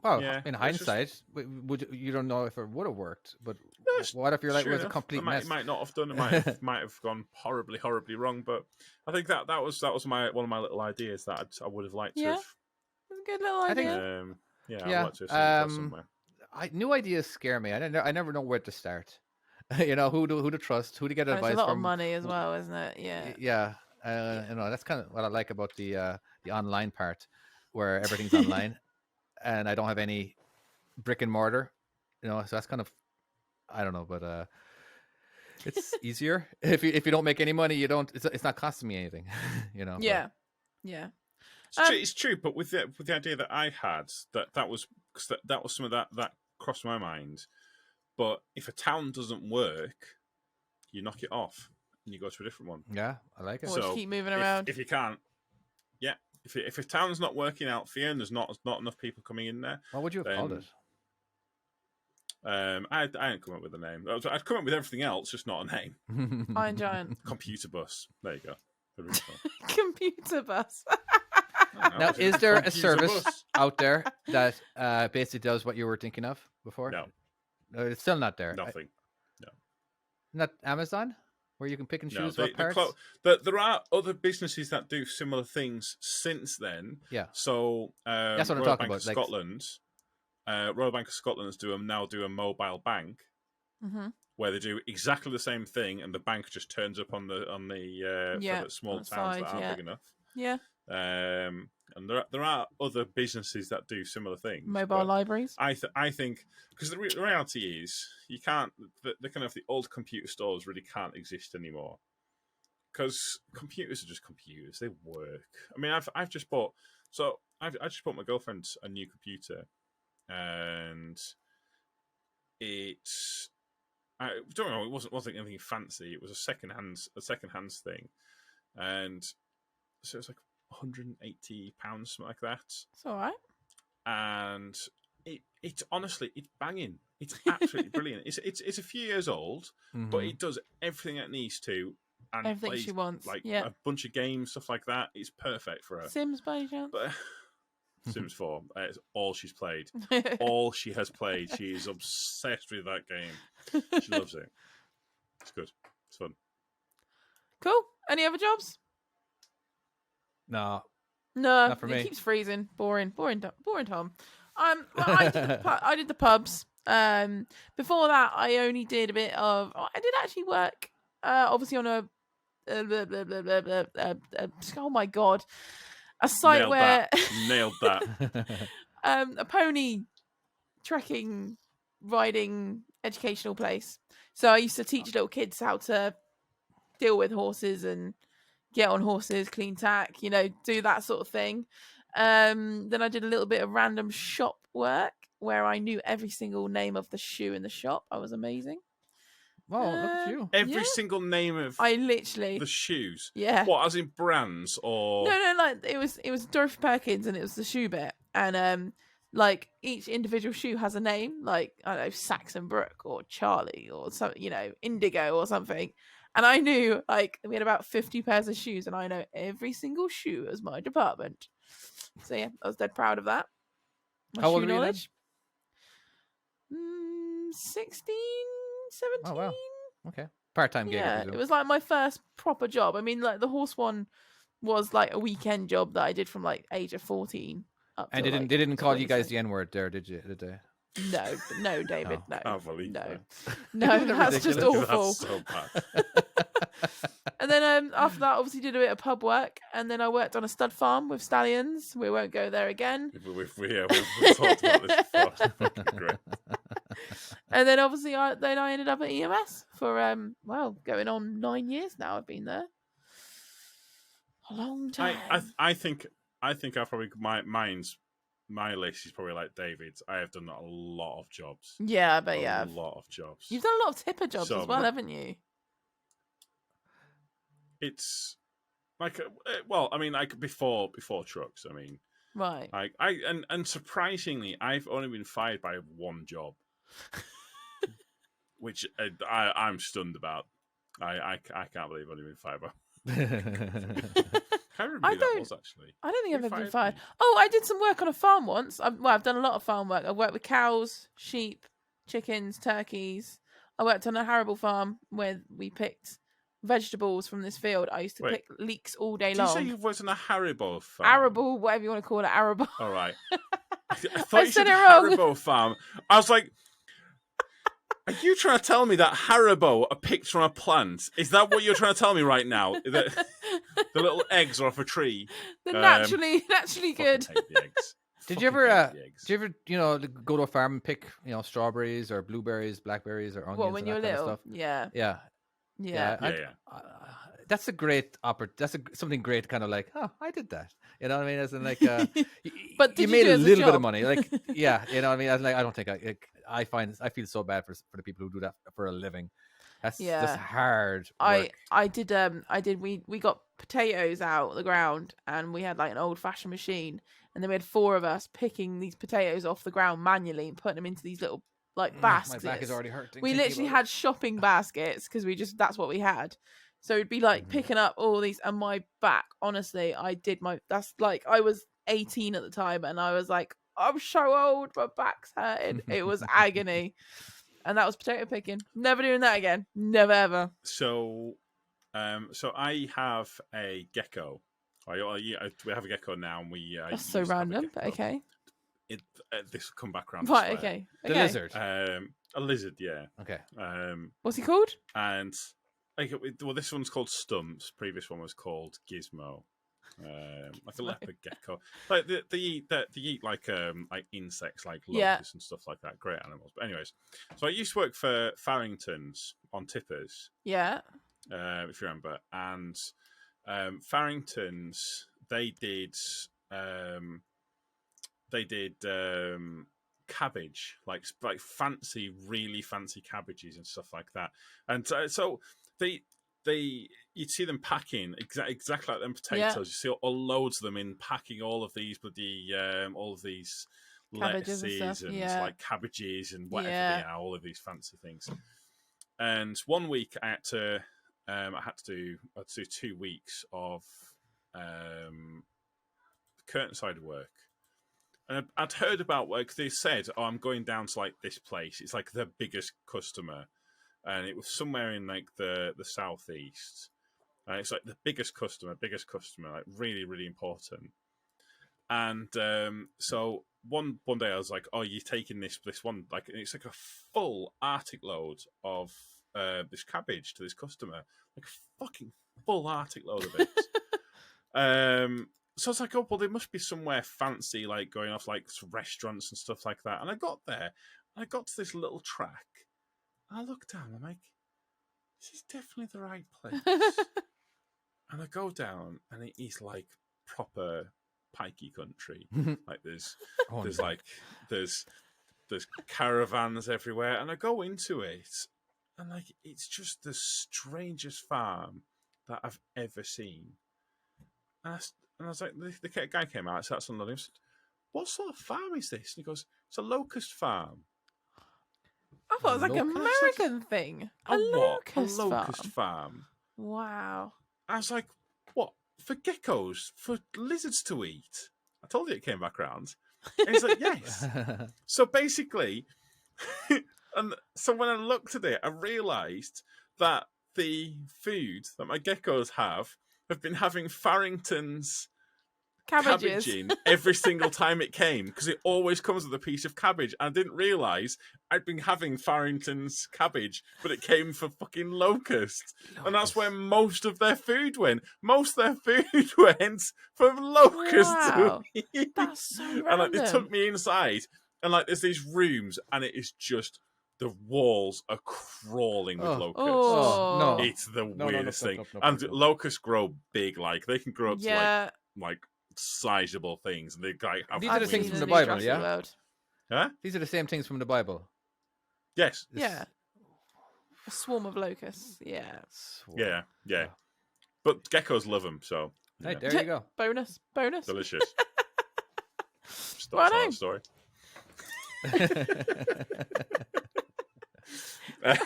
Well, Yeah, in it's just- hindsight, you don't know if it would have worked. But That's what if you're like, true was a enough. complete It mess? might not have done. It might have gone horribly wrong. But I think that was one of my little ideas that I would have liked to Yeah. have. It's a good little I think- idea. I'd Yeah, like to have seen it somewhere. New ideas scare me. I never know where to start. You know, who to trust, who to get And advice it's a lot from. of money as well, isn't it? Yeah. Yeah. You know, that's kind of what I like about the online part, where everything's online, and I don't have any brick and mortar. You know, so that's kind of, I don't know, but it's easier if you don't make any money. You don't. It's not costing me anything. You know. Yeah. Yeah. It's true, but with the idea that I had, that was some of that crossed my mind. But if a town doesn't work, you knock it off and you go to a different one. Yeah, I like it. Or just keep moving around. If you can't, yeah. If a town's not working out for you and there's not enough people coming in there, What would you have called it? I didn't come up with a name. I'd come up with everything else, just not a name. Iron Giant. Computer bus. There you go. Computer bus. Now, is there a Computer service bus. out there that basically does what you were thinking of before? No, It's still not there. nothing. Not Amazon, where you can pick and No, choose what parts. there are other businesses that do similar things since then. Yeah. So That's what I'm Royal talking Bank about, like- of Scotland, Royal Bank of Scotland now do a mobile bank Mm-hmm. where they do exactly the same thing, and the bank just turns up on the Yeah, for the small on the towns side, that aren't yeah. big enough. Yeah. and there are other businesses that do similar things. Mobile but libraries. I think because the reality is you can't the kind of the old computer stores really can't exist anymore because computers are just computers. They work. I mean, I've just bought I just bought my girlfriend a new computer, and I don't know. It wasn't anything fancy. It was a second hands thing, and so it's like £180, something like that. It's all right. And it's honestly it's banging. It's absolutely brilliant. It's a few years old, but it does everything it needs to, and Everything plays she wants. like Yeah. a bunch of games, stuff like that. It's perfect for her. Sims by any chance? But Sims 4, it's all she's played. All she has played. She is obsessed with that game. She loves it. It's good. It's fun. Cool. Any other jobs? No. No, Not for me. It keeps freezing. Boring, Tom. Well, I did the pubs. Before that, I only did a bit of. I did actually work. Obviously on a. Oh my god, a site Nailed where Nailed that. a pony trekking riding educational place. So I used to teach little kids how to deal with horses and get on horses, clean tack, do that sort of thing. Then I did a little bit of random shop work where I knew every single name of the shoe in the shop. I was amazing. Oh, look at you. Every single name of I literally the shoes. Yeah. What, as in brands or No, like it was Dorothy Perkins and it was the shoe bit. And like each individual shoe has a name, like I don't know, Saxon Brook or Charlie or something, Indigo or something. And I knew, like, we had about 50 pairs of shoes, and I know every single shoe as my department. So, yeah, I was dead proud of that. My How old shoe were you knowledge. 16, 17. Oh, wow. Okay. Part-time gig. Yeah, it was like my first proper job. I mean, like, the horse one was like a weekend job that I did from like age of 14 up And to, they like, didn't call you guys 26. the N-word there, did they? No, David, Oh, no. can't believe No, that. no, that's just ridiculous. awful. That's so bad. And then after that, obviously did a bit of pub work, and then I worked on a stud farm with stallions. We won't go there again. We've talked about this before. Great. And then obviously I ended up at EMS for going on 9 years now. I've been there a long time. I think I've probably my list is probably like David's. I have done a lot of jobs. Yeah, I bet you A have. lot of jobs. You've done a lot of tipper jobs So as well, many. haven't you? It's like like before trucks. I mean, Right. and surprisingly, I've only been fired by one job, which I'm stunned about. I can't believe I've only been fired by. I can't remember who that was actually. I don't think I've Who ever been fired fired. me? Oh, I did some work on a farm once. I've done a lot of farm work. I've worked with cows, sheep, chickens, turkeys. I worked on a arable farm where we picked vegetables from this field. I used to Wait. pick leeks all day Did you long. say you worked on a Haribo farm? Arable, whatever you want to call it, arable. All right. I thought you said said it wrong. Haribo farm. I was like, are you trying to tell me that Haribo are picked from a plant? Is that what you're trying to tell me right now? That the little eggs are off a tree. They're naturally Fucking good. hate the eggs. Did you Fucking ever, hate the eggs. do you ever, go to a farm and pick, strawberries or blueberries, blackberries or onions? What, when and you were that kind of little? stuff? Yeah. Yeah. Yeah. Yeah. That's a great something great, kind of like, oh, I did that. You know what I mean? As in, like, But did you you made do it a as a little bit job? of money, like, yeah. You know what I mean? I don't think I feel so bad for the people who do that for a living. That's just hard work. I did. We got potatoes out of the ground, and we had like an old fashioned machine, and then we had 4 of us picking these potatoes off the ground manually and putting them into these little like baskets. My back is already hurting. We thinking literally about had shopping baskets because that's what we had. So it'd be like picking up all these, and my back, honestly, that's like, I was 18 at the time, and I was like, I'm so old, my back's hurting. It was agony. And that was potato picking. Never doing that again. Never ever. So I have a gecko. We have a gecko now, and we. That's so used to have a random, but gecko. okay. This will come back around. Right, I swear. okay. The Okay. lizard. A lizard, yeah. Okay. What's he called? And this one's called Stumps. Previous one was called Gizmo. like a leopard gecko. Like they eat like insects, like Yeah. locusts and stuff like that. Great animals. But anyways, so I used to work for Farrington's on tippers, Yeah. if you remember, and Farrington's they did cabbage, like fancy, really fancy cabbages and stuff like that. And so they you'd see them packing exactly like them potatoes. Yeah. You see all loads of them in packing all of these bloody all of these Cabbages and lettuces stuff, and yeah. like cabbages and whatever Yeah. they are, all of these fancy things. And one week I had to do 2 weeks of curtain side work. And I'd heard about work. They said, "Oh, I'm going down to like this place. It's like the biggest customer," and it was somewhere in like the southeast. It's like the biggest customer, like really, really important. And so one day I was like, "Oh, you're taking this one like it's like a full Arctic load of this cabbage to this customer, like a fucking full Arctic load of it." So I was like, oh, well, there must be somewhere fancy, like going off like restaurants and stuff like that. And I got there, and I got to this little track. And I looked down, I'm like, this is definitely the right place. And I go down, and it is like proper pikey country. Like there's caravans everywhere, and I go into it, and like it's just the strangest farm that I've ever seen. And I was like, the guy came out, sat on the list. What sort of farm is this? And he goes, it's a locust farm. I thought it was like an American thing. A locust farm. Wow. I was like, what? For geckos? For lizards to eat? I told you it came back round. And he's like, yes. So basically, and so when I looked at it, I realised that the food that my geckos have been having Farrington's cabbaging every single time it came, because it always comes with a piece of cabbage. And I didn't realise I'd been having Farrington's cabbage, but it came for fucking locust. And that's where most of their food went. Most of their food went for locust. Wow. That's so random. And like, they took me inside, and like there's these rooms, and it is just the walls are crawling with locusts. Oh, no. It's the weirdest thing. No, and locusts grow big, like they can grow up to yeah. like sizable things, and they like have These are the wings. things from the Bible, yeah? World. Huh? These are the same things from the Bible. Yes. Yeah. A swarm of locusts. Yeah. Yeah. But geckos love them, so Hey, yeah. there you go. Bonus. Delicious. Right That's on. the story. I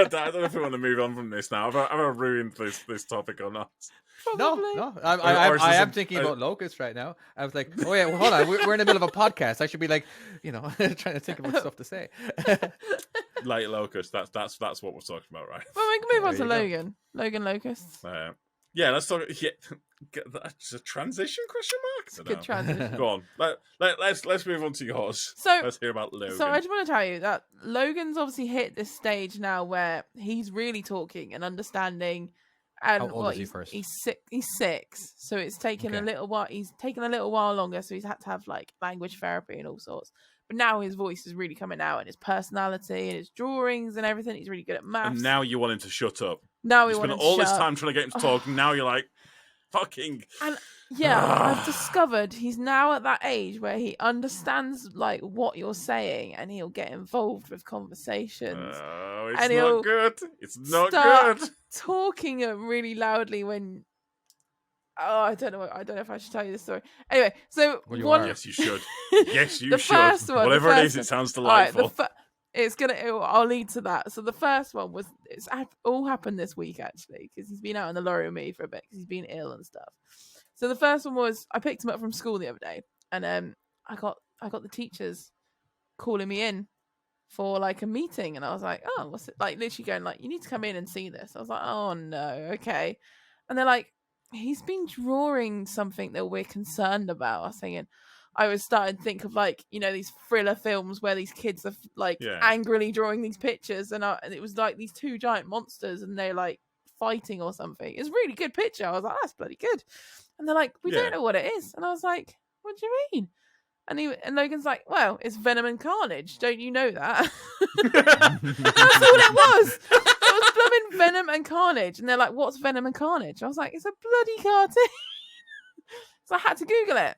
don't know if we want to move on from this now. Have I ruined this topic or not? Probably. No. Or is I this am thinking about locusts right now. I was like, oh yeah, well, hold on. We're in the middle of a podcast. I should be like, trying to think about stuff to say. Like locust. That's what we're talking about, right? Well, we can move on to There you Logan. Logan Locusts. Yeah, let's talk. Yeah, that's a transition question mark. It's a good transition. Go on. Let's move on to yours. So let's hear about Logan. So I just want to tell you that Logan's obviously hit this stage now where he's really talking and understanding. And How old is he first? He's 6. He's 6. So it's taken Okay. a little while. He's taken a little while longer. So he's had to have like language therapy and all sorts. But now his voice is really coming out, and his personality and his drawings and everything. He's really good at maths. And now you want him to shut up. Now we You want spent him to all this shut up. time trying to get him to talk. Now you're like, fucking. And yeah, I've discovered he's now at that age where he understands like what you're saying, and he'll get involved with conversations. Oh, And it's he'll not good. It's not start good. Talking really loudly when. Oh, I don't know if I should tell you this story. Anyway, so Well, you one. are. Yes, you should. Yes, you The should. first one, Whatever the it first is, it sounds All right, delightful. I'll lead to that. So the first one was it's all happened this week actually, because he's been out on the lorry with me for a bit because he's been ill and stuff. So the first one was I picked him up from school the other day, and I got the teachers calling me in for like a meeting, and I was like, oh, what's it like? Literally going like, you need to come in and see this. I was like, oh no, okay. And they're like, he's been drawing something that we're concerned about. I was thinking, I was starting to think of like, these thriller films where these kids are like angrily drawing these pictures, and it was like these 2 giant monsters, and they're like fighting or something. It's a really good picture. I was like, that's bloody good. And they're like, we don't know what it is. And I was like, what do you mean? And Logan's like, well, it's Venom and Carnage. Don't you know that? That's all it was. It was blooming Venom and Carnage. And they're like, what's Venom and Carnage? I was like, it's a bloody cartoon. So I had to Google it.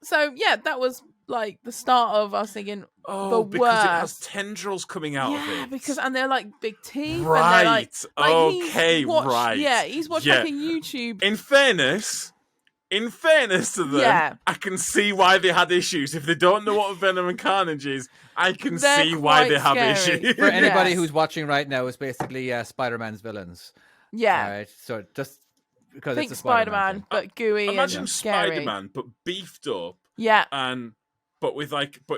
So yeah, that was like the start of us thinking, the because worst. it has tendrils coming out of it. And they're like big teeth. Right. And they're Okay, right. Yeah, he's watched like a YouTube. In fairness to them, I can see why they had issues. If they don't know what Venom and Carnage is, I can see why they have issues. For anybody who's watching right now, it's basically Spider-Man's villains. Yeah. Right. So just because think it's a Spider-Man, but gooey. Imagine and scary. Spider-Man, but beefed up. Yeah. But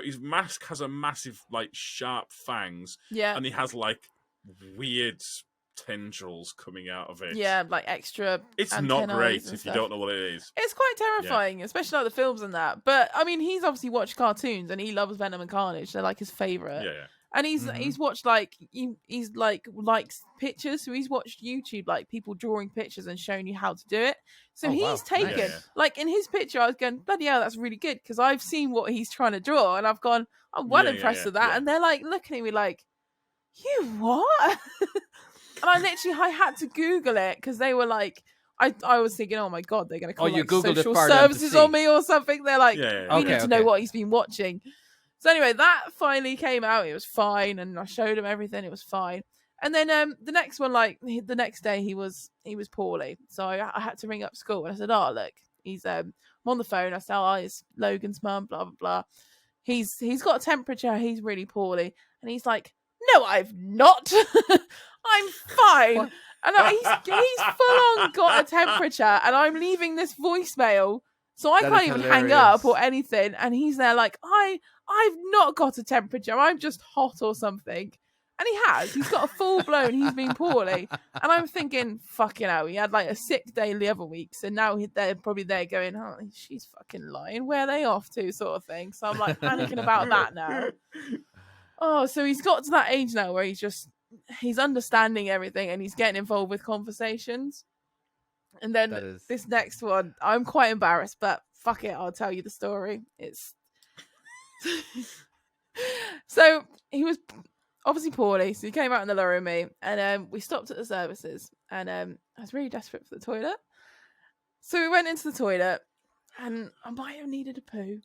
his mask has a massive, like, sharp fangs. Yeah. And he has, like, weird tendrils coming out of it. Yeah, like extra. It's not great if you don't know what it is. It's quite terrifying, especially like the films and that. But I mean, he's obviously watched cartoons and he loves Venom and Carnage. They're like his favorite. Yeah. And he's watched he's likes pictures, so he's watched YouTube like people drawing pictures and showing you how to do it. So he's taken like in his picture, I was going, bloody hell, that's really good because I've seen what he's trying to draw, and I've gone, I'm well impressed with that. Yeah. And they're like looking at me like, you what? And I had to Google it because they were like, I was thinking, oh my god, they're going to call like social services on me or something. They're like, we need to know what he's been watching. So anyway, that finally came out. It was fine, and I showed him everything. It was fine. And then the next one, like the next day, he was poorly. So I had to ring up school, and I said, "Oh, look, he's I'm on the phone." I said, "Oh, it's Logan's mum, blah blah blah. He's got a temperature. He's really poorly." And he's like, "No, I've not. I'm fine." What? And he's full on got a temperature, and I'm leaving this voicemail. So I can't even hang up or anything. And he's there like, I've not got a temperature. I'm just hot or something. And he has. He's got a full blown. He's been poorly. And I'm thinking, fucking hell. He had like a sick day the other week. So now they're probably there going, oh, she's fucking lying. Where are they off to sort of thing. So I'm like panicking about that now. Oh, so he's got to that age now where he's understanding everything and he's getting involved with conversations. And then this next one, I'm quite embarrassed, but fuck it, I'll tell you the story. It's so he was obviously poorly, so he came out in the lorry with me, and we stopped at the services, and I was really desperate for the toilet. So we went into the toilet, and I might have needed a poo.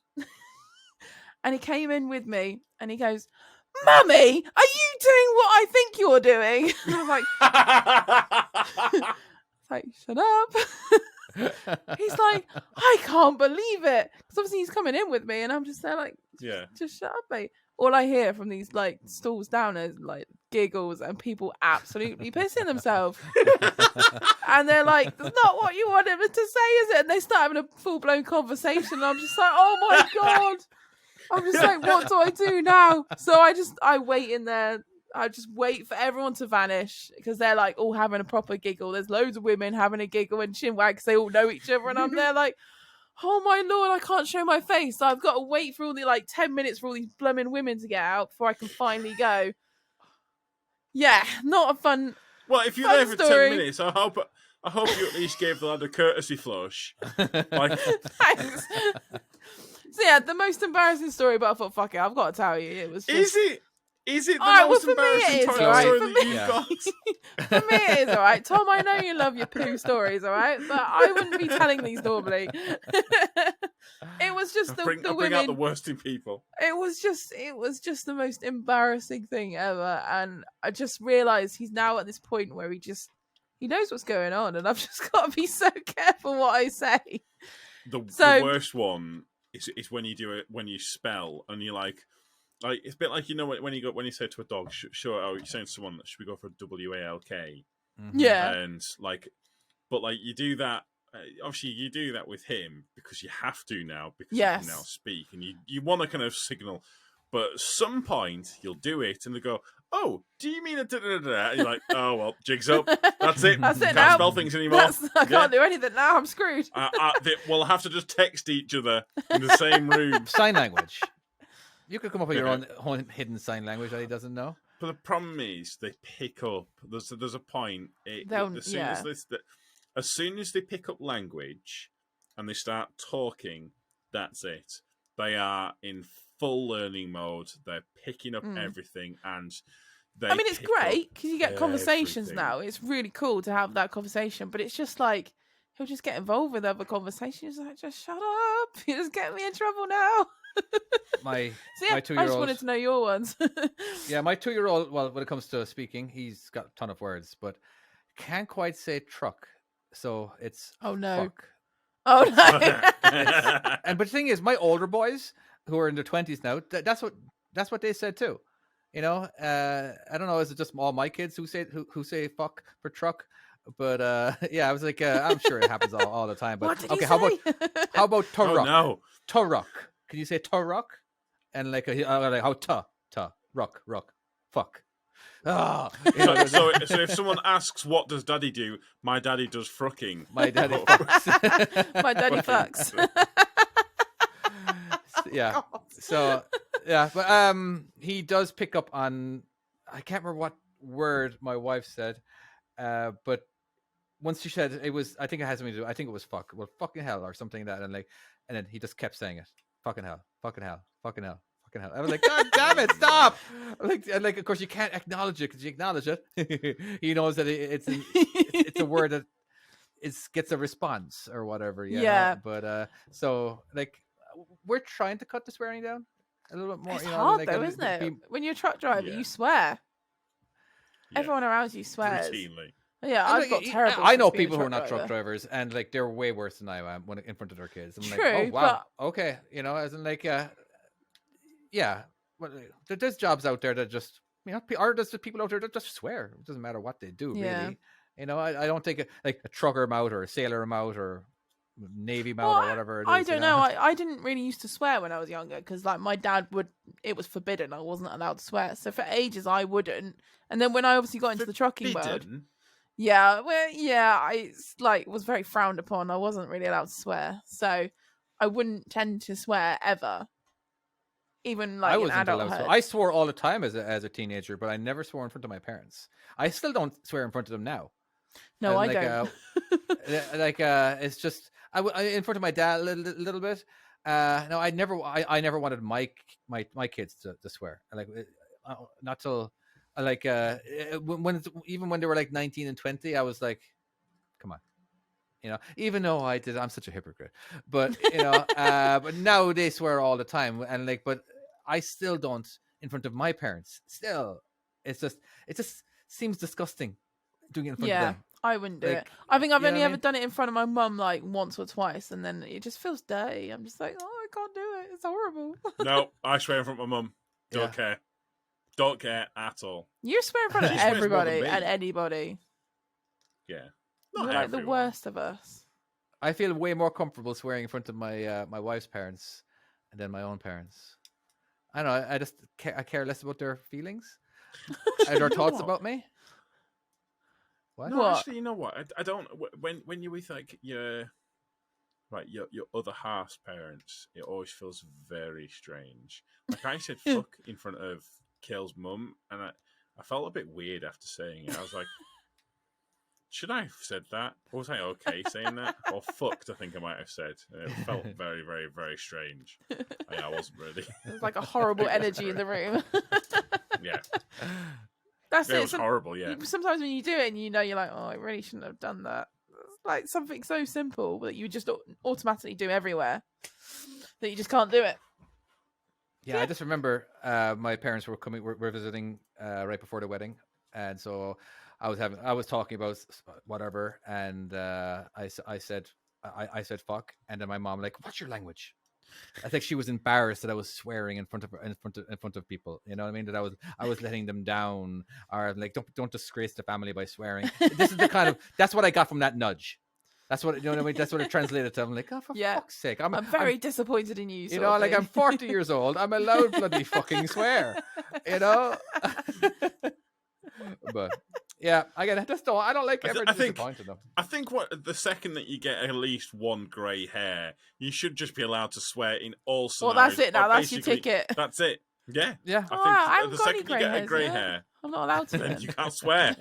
And he came in with me, and he goes, "Mummy, are you doing what I think you're doing?" And I was like, like, shut up. He's like, I can't believe it. Because obviously he's coming in with me and I'm just there like, just shut up, mate. All I hear from these like stalls down is like giggles and people absolutely pissing themselves. And they're like, that's not what you want him to say, is it? And they start having a full-blown conversation and I'm just like, oh my God. I'm just like, what do I do now? So I wait in there. I just wait for everyone to vanish because they're like all having a proper giggle. There's loads of women having a giggle and chinwag because they all know each other. And I'm there like, oh my Lord, I can't show my face. So I've got to wait for all the like 10 minutes for all these blooming women to get out before I can finally go. Yeah, not a fun. Well, if you're there for story. 10 minutes, I hope you at least gave the lad a courtesy flush. Like... Thanks. So yeah, the most embarrassing story, but I thought, fuck it, I've got to tell you. It was just... Is it the most embarrassing toilet story that you've got? For me it is, alright. Tom, I know you love your poo stories, alright? But I wouldn't be telling these normally. It was just the women... Bring out the worst in people. It was just the most embarrassing thing ever. And I just realised he's now at this point where he knows what's going on. And I've just got to be so careful what I say. The worst one is when you do it, when you spell and you're like it's a bit like, you know, when you say to a dog, sure, oh, you're saying to someone, should we go for a WALK? Mm-hmm. Yeah. And like, but like you do that, obviously you do that with him because you have to now, because you can now speak and you want to kind of signal, but at some point you'll do it and they go, oh, do you mean a da-da-da-da? And you're like, oh, well, jig's up. That's it. That's it. Can't now. spell things anymore. I can't do anything now. I'm screwed. We'll have to just text each other in the same room. Sign language. You could come up with your own hidden sign language that he doesn't know. But the problem is they pick up. There's a point. As soon as they pick up language and they start talking, that's it. They are in full learning mode. They're picking up everything, and they. I mean, it's great because you get conversations everything. now. It's really cool to have that conversation, but it's just like he'll just get involved with other conversations. Like, just shut up! You're just getting me in trouble now. My 2-year-old. I just wanted to know your ones. Yeah, my 2-year-old. Well, when it comes to speaking, he's got a ton of words, but can't quite say truck. So it's fuck. Oh no! But the thing is, my older boys who are in their 20s now, that's what they said too. You know, I don't know. Is it just all my kids who say fuck for truck? But yeah, I was like, I'm sure it happens all the time. But what did how about turrock? Oh, no. Turrock. Can you say turrock? And like how ruck fuck. Oh, so if someone asks, what does daddy do? My daddy does frucking. My daddy fucks. My daddy fucks. Yeah. So yeah, but he does pick up on. I can't remember what word my wife said, but once she said it was, I think it has something to do. I think it was fuck. Well, fucking hell or something like that, and then he just kept saying it. Fucking hell. Fucking hell. Fucking hell. Fucking hell. I was like, God damn it, stop! Like, of course, you can't acknowledge it because you acknowledge it. He knows that it's a word that gets a response or whatever. Yeah. But so like, we're trying to cut the swearing down a little bit more. It's you know, hard like, though, isn't it? When you're a truck driver, you swear. Yeah. Everyone around you swears. Routinely. Yeah, I've got terrible. I know people who are not truck drivers, and like they're way worse than I am when in front of their kids. I'm True, like, oh wow, okay, you know, as in like, yeah, well, there's jobs out there that just, you know, or there's people out there that just swear. It doesn't matter what they do, really. You know, I don't think like a trucker out or a sailor out or Navy out or whatever. I don't know. I didn't really used to swear when I was younger because like my dad it was forbidden. I wasn't allowed to swear. So for ages I wouldn't. And then when I obviously got into the trucking world. Yeah, I like was very frowned upon. I wasn't really allowed to swear. So I wouldn't tend to swear ever. Even like in adulthood. I swore all the time as a teenager, but I never swore in front of my parents. I still don't swear in front of them now. No, I don't. It's just in front of my dad a little bit. No, I never wanted my kids to swear. Like not till like when they were like 19 and 20, I was like, come on. You know, even though I'm such a hypocrite, but you know, but now they swear all the time, and like, but I still don't in front of my parents. Still, it just seems disgusting doing it in front of them. I wouldn't do it. I think I've only ever done it in front of my mum like once or twice, and then it just feels dirty. I'm just like, oh, I can't do it. It's horrible. No, I swear in front of my mum. Don't care at all. You swear in front of everybody and anybody. Yeah. You're like the worst of us. I feel way more comfortable swearing in front of my my wife's parents than my own parents. I don't know. I care less about their feelings and their thoughts about me. What? No, actually, you know what? I don't. When you're with like your other half's parents, it always feels very strange. Like I said, fuck in front of Kale's mum, and I felt a bit weird after saying it. I was like, should I have said that? Or was I okay saying that? Or fucked, I think I might have said. It felt very, very, very strange. I wasn't really. There's like a horrible energy in the room. Yeah. That's it. It was horrible, yeah. Sometimes when you do it and you know you're like, oh, I really shouldn't have done that. It's like something so simple that you just automatically do everywhere that you just can't do it. Yeah, I just remember my parents were visiting right before the wedding, and so I was talking about whatever, and I said fuck, and then my mom like, what's your language? I think she was embarrassed that I was swearing in front of people. You know what I mean? That I was letting them down, or like don't disgrace the family by swearing. This is that's what I got from that nudge. That's what, you know what I mean? That's what it translated to. I'm like, oh, for fuck's sake. I'm very disappointed in you. You know, like I'm 40 years old. I'm allowed bloody fucking swear. You know? But yeah, again, I don't like ever disappointing them. I think the second that you get at least one grey hair, you should just be allowed to swear in all scenarios. Well, that's it now. That's your ticket. That's it. Yeah. Yeah. I Oh, I think haven't the got any second you grey get a hairs grey yet. hair, I'm not allowed to. then Then. you can't swear.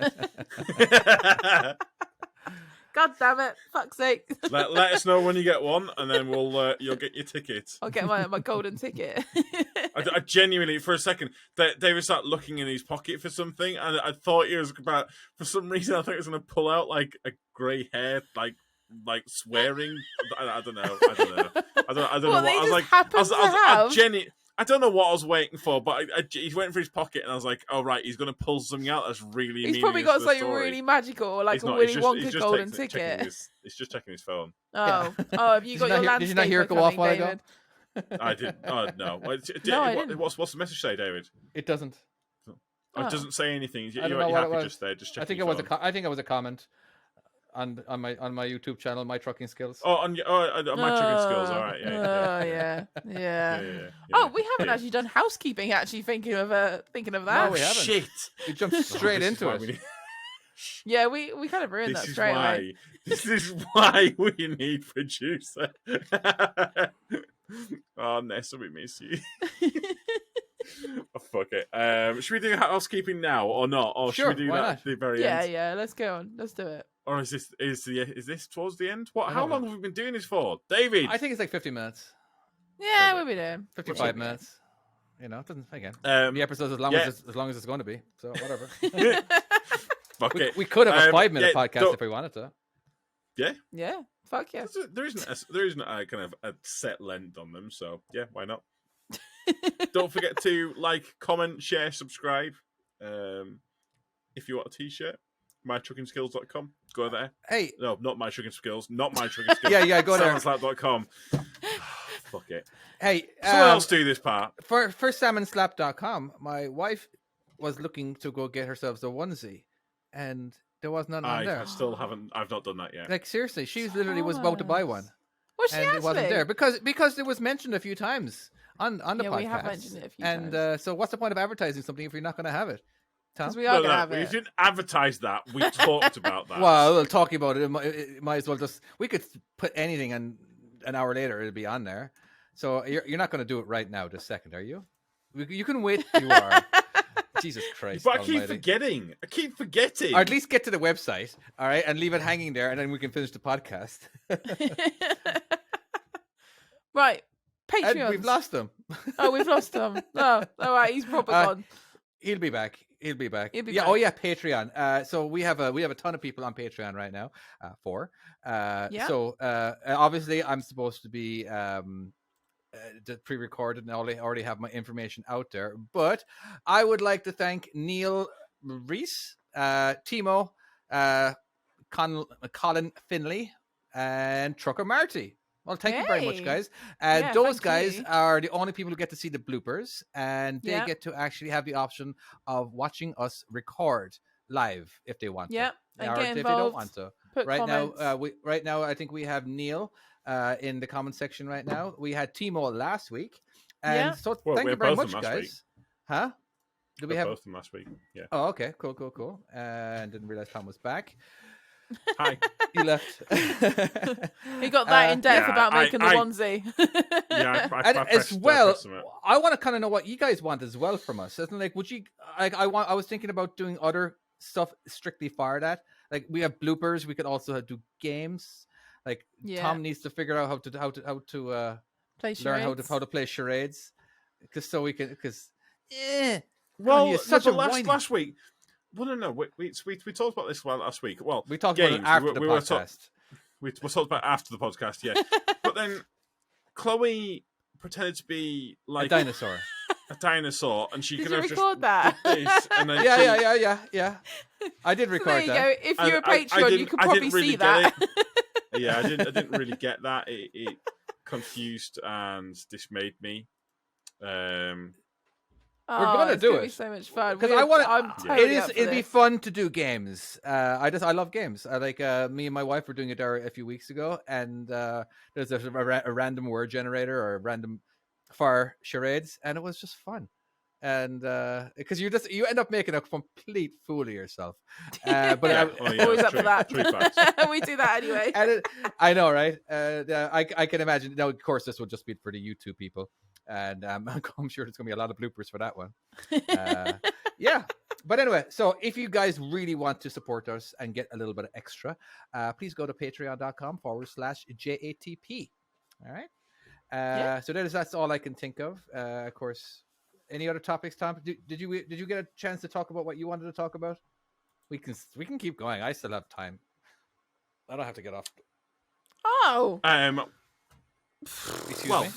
God damn it! Fuck's sake! let us know when you get one, and then you'll get your ticket. I'll get my golden ticket. I genuinely, for a second, David started looking in his pocket for something, and I thought he was about. For some reason, I thought he was going to pull out like a grey hair, like swearing. I don't know. I don't know What, what. they I was just like, happen to have? I don't know what I was waiting for, but he went for his pocket, and I was like, "Oh right, he's going to pull something out that's really." He's probably meaningless got to the something story. really magical, like He's a not. Willy He's Wonka just golden checking ticket. he's just checking his phone. Oh, have you got your landscaper Did you not hear it go off a while ago? David? I did. Oh no. No, I didn't. What's the message say, David? It doesn't. Oh, it doesn't say anything. I don't know You're what it happy was. just there, just checking. I think it was a comment on my YouTube channel, My Trucking Skills. Oh, on my trucking skills. All right, yeah. Oh, we haven't actually done housekeeping. Actually, thinking of that. No, we haven't. Shit. We jumped straight into it. Yeah, we kind of ruined that straight away. This is why we need producer. Oh, Nessa, we miss you. Oh, fuck it. Should we do housekeeping now or not? Or Sure, should we do why that not? at the very end? Yeah. Let's go on. Let's do it. Or is this towards the end? What? I How don't long have we been doing this for, David? I think it's like 50 minutes, Yeah, we'll be there. 55 minutes. You know, it doesn't again. the The episode's as long as it's going to be. So whatever. Fuck it. We could have a 5-minute yeah, podcast if we wanted to. Yeah. Fuck yeah. There isn't a kind of a set length on them, so yeah, why not? Don't forget to like, comment, share, subscribe. If you want a t-shirt, mytruckingskills.com. Go there. Hey, No, not my trucking skills. Not my trucking skills. yeah, go there. Salmonslap.com. Fuck it. Hey, Someone else do this part. for salmonslap.com, my wife was looking to go get herself a onesie, and there was none on there. I still haven't. I've not done that yet. Like seriously, she literally was about to buy one, Well, she and has it wasn't to. there because it was mentioned a few times on the podcast. We have mentioned it a few and times. So what's the point of advertising something if you're not going to have it? Tom? Because we are No, going to have we it. didn't advertise that. We talked about that. Well, talking about it, it might as well just we could put anything, and an hour later it'll be on there. So you're not going to do it right now, this second, are you? You can wait. You are. Jesus Christ! But I keep almighty. forgetting. I keep forgetting. Or at least get to the website, all right, and leave it hanging there, and then we can finish the podcast. Right. And Patreon. we've lost him. Oh, we've lost him. Oh, all right. He's probably gone. He'll be back. He'll be back. He'll be yeah. back. Oh yeah, Patreon. So we have a ton of people on Patreon right now. 4. Yeah. So obviously I'm supposed to be pre-recorded and I already have my information out there. But I would like to thank Neil Reese, Timo, Colin Finley, and Trucker Marty. Well, thank you very much, Hey. guys. Yeah, Those thank guys you. are the only people who get to see the bloopers, and they Yeah. get to actually have the option of watching us record live if they want Yep. to, And or get if they don't involved. want to. Put Right comments. now, I think we have Neil in the comment section right now. We had Timo last week, and Yeah. so Well, thank we you had very both of much, them last guys. Huh? Do we Got have? both of them last week? Yeah. Oh, okay, cool. And didn't realize Tom was back. Hi. He left. He got that in depth yeah, about making the I- onesie. Yeah. And as well, pressed them. I want to kind of know what you guys want as well from us. Isn't like, would you? Like, I was thinking about doing other stuff strictly for that. Like, we have bloopers. We could also do games. Like, Yeah. Tom needs to figure out how to Play learn charades. how to play charades, because so we can Well, you're such no, a but whiny. last week. Well, no. We talked about this last week. Well, we talked games. about it after the we were podcast. we talked about after the podcast, yeah. But then Chloe pretended to be A like dinosaur. a dinosaur, and she Did could you have record just that? did this, and then Yeah. I did So record there you that. go. If And you're a I Patreon, you didn't- could I probably didn't really see get that. Yeah, I didn't really get that. It confused and dismayed me. We're gonna it's do gonna be it. so much fun. Because I want to. I'm totally up for It'd be this. fun to do games. I love games. I like me and my wife were doing it there a few weeks ago, and there's a random word generator or a random for charades, and it was just fun. And because you end up making a complete fool of yourself. But Yeah, oh, yeah, Always up true, for that. true facts. We do that anyway. I know, right? I can imagine. Now, of course, this will just be for the YouTube people. And I'm sure there's going to be a lot of bloopers for that one. Yeah. But anyway, so if you guys really want to support us and get a little bit of extra, please go to patreon.com/JATP. All right. So that's all I can think of. Of course, any other topics, Tom? Did you get a chance to talk about what you wanted to talk about? We can keep going. I still have time. I don't have to get off. Oh. Excuse Well, me.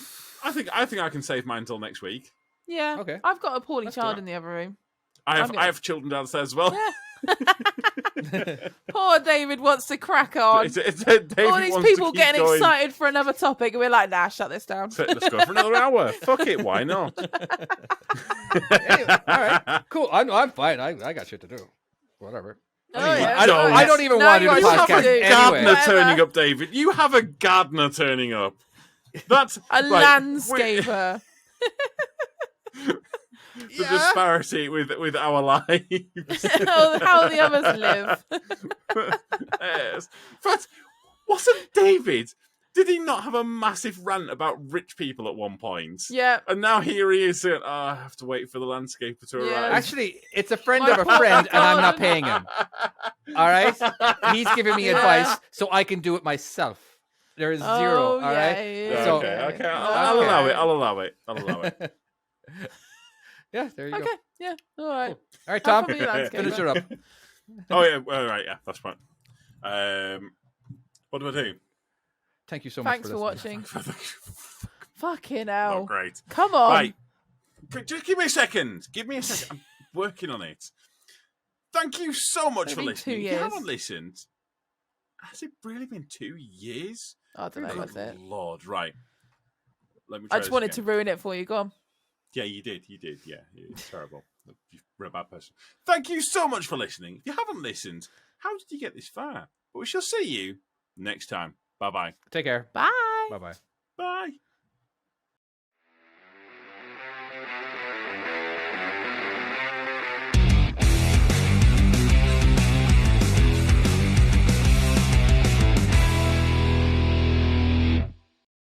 I think I can save mine until next week. Yeah. Okay. I've got a poorly Let's child do in the other room. I I'm gonna- have children downstairs as well. Yeah. Poor David wants to crack on. David All these wants people to keep getting going. excited for another topic, and we're like, nah, shut this down. So let's go for another hour. Fuck it, why not? Anyway, all right, cool. I'm fine. I got shit to do. Whatever. Oh, yeah. I don't even want to do the you have podcast to. anyway. Gardener turning up, David. You have a gardener turning up. That's A right, landscaper. the disparity with our lives. How the others live. Yes. But wasn't David? Did he not have a massive rant about rich people at one point? Yeah. And now here he is saying, I have to wait for the landscaper to Yeah. arrive. Actually, it's a friend of a friend, and I'm not paying him. All right, he's giving me Yeah. advice, so I can do it myself. There is zero. All right. Yeah. So- Okay. I'll allow it. I'll allow it. Yeah, there you go. Okay. Yeah. All right. All right, I'll Tom, probably landscaper. finish it up. Oh yeah, all right, yeah, that's fine. What do I do? Thank you so much. Thanks for listening. watching. Fucking Not hell. great. Come on. Right, just give me a second. I'm working on it. Thank you so much It's for been 2 listening. If you years. haven't listened, has it really been 2 years? I don't know. Good That's it. Lord, right. Let me try I just this wanted again. to ruin it for you. Go on. Yeah, you did. Yeah, it's terrible. You're a bad person. Thank you so much for listening. If you haven't listened, how did you get this far? But we shall see you next time. Bye-bye. Take care. Bye. Bye bye. Bye.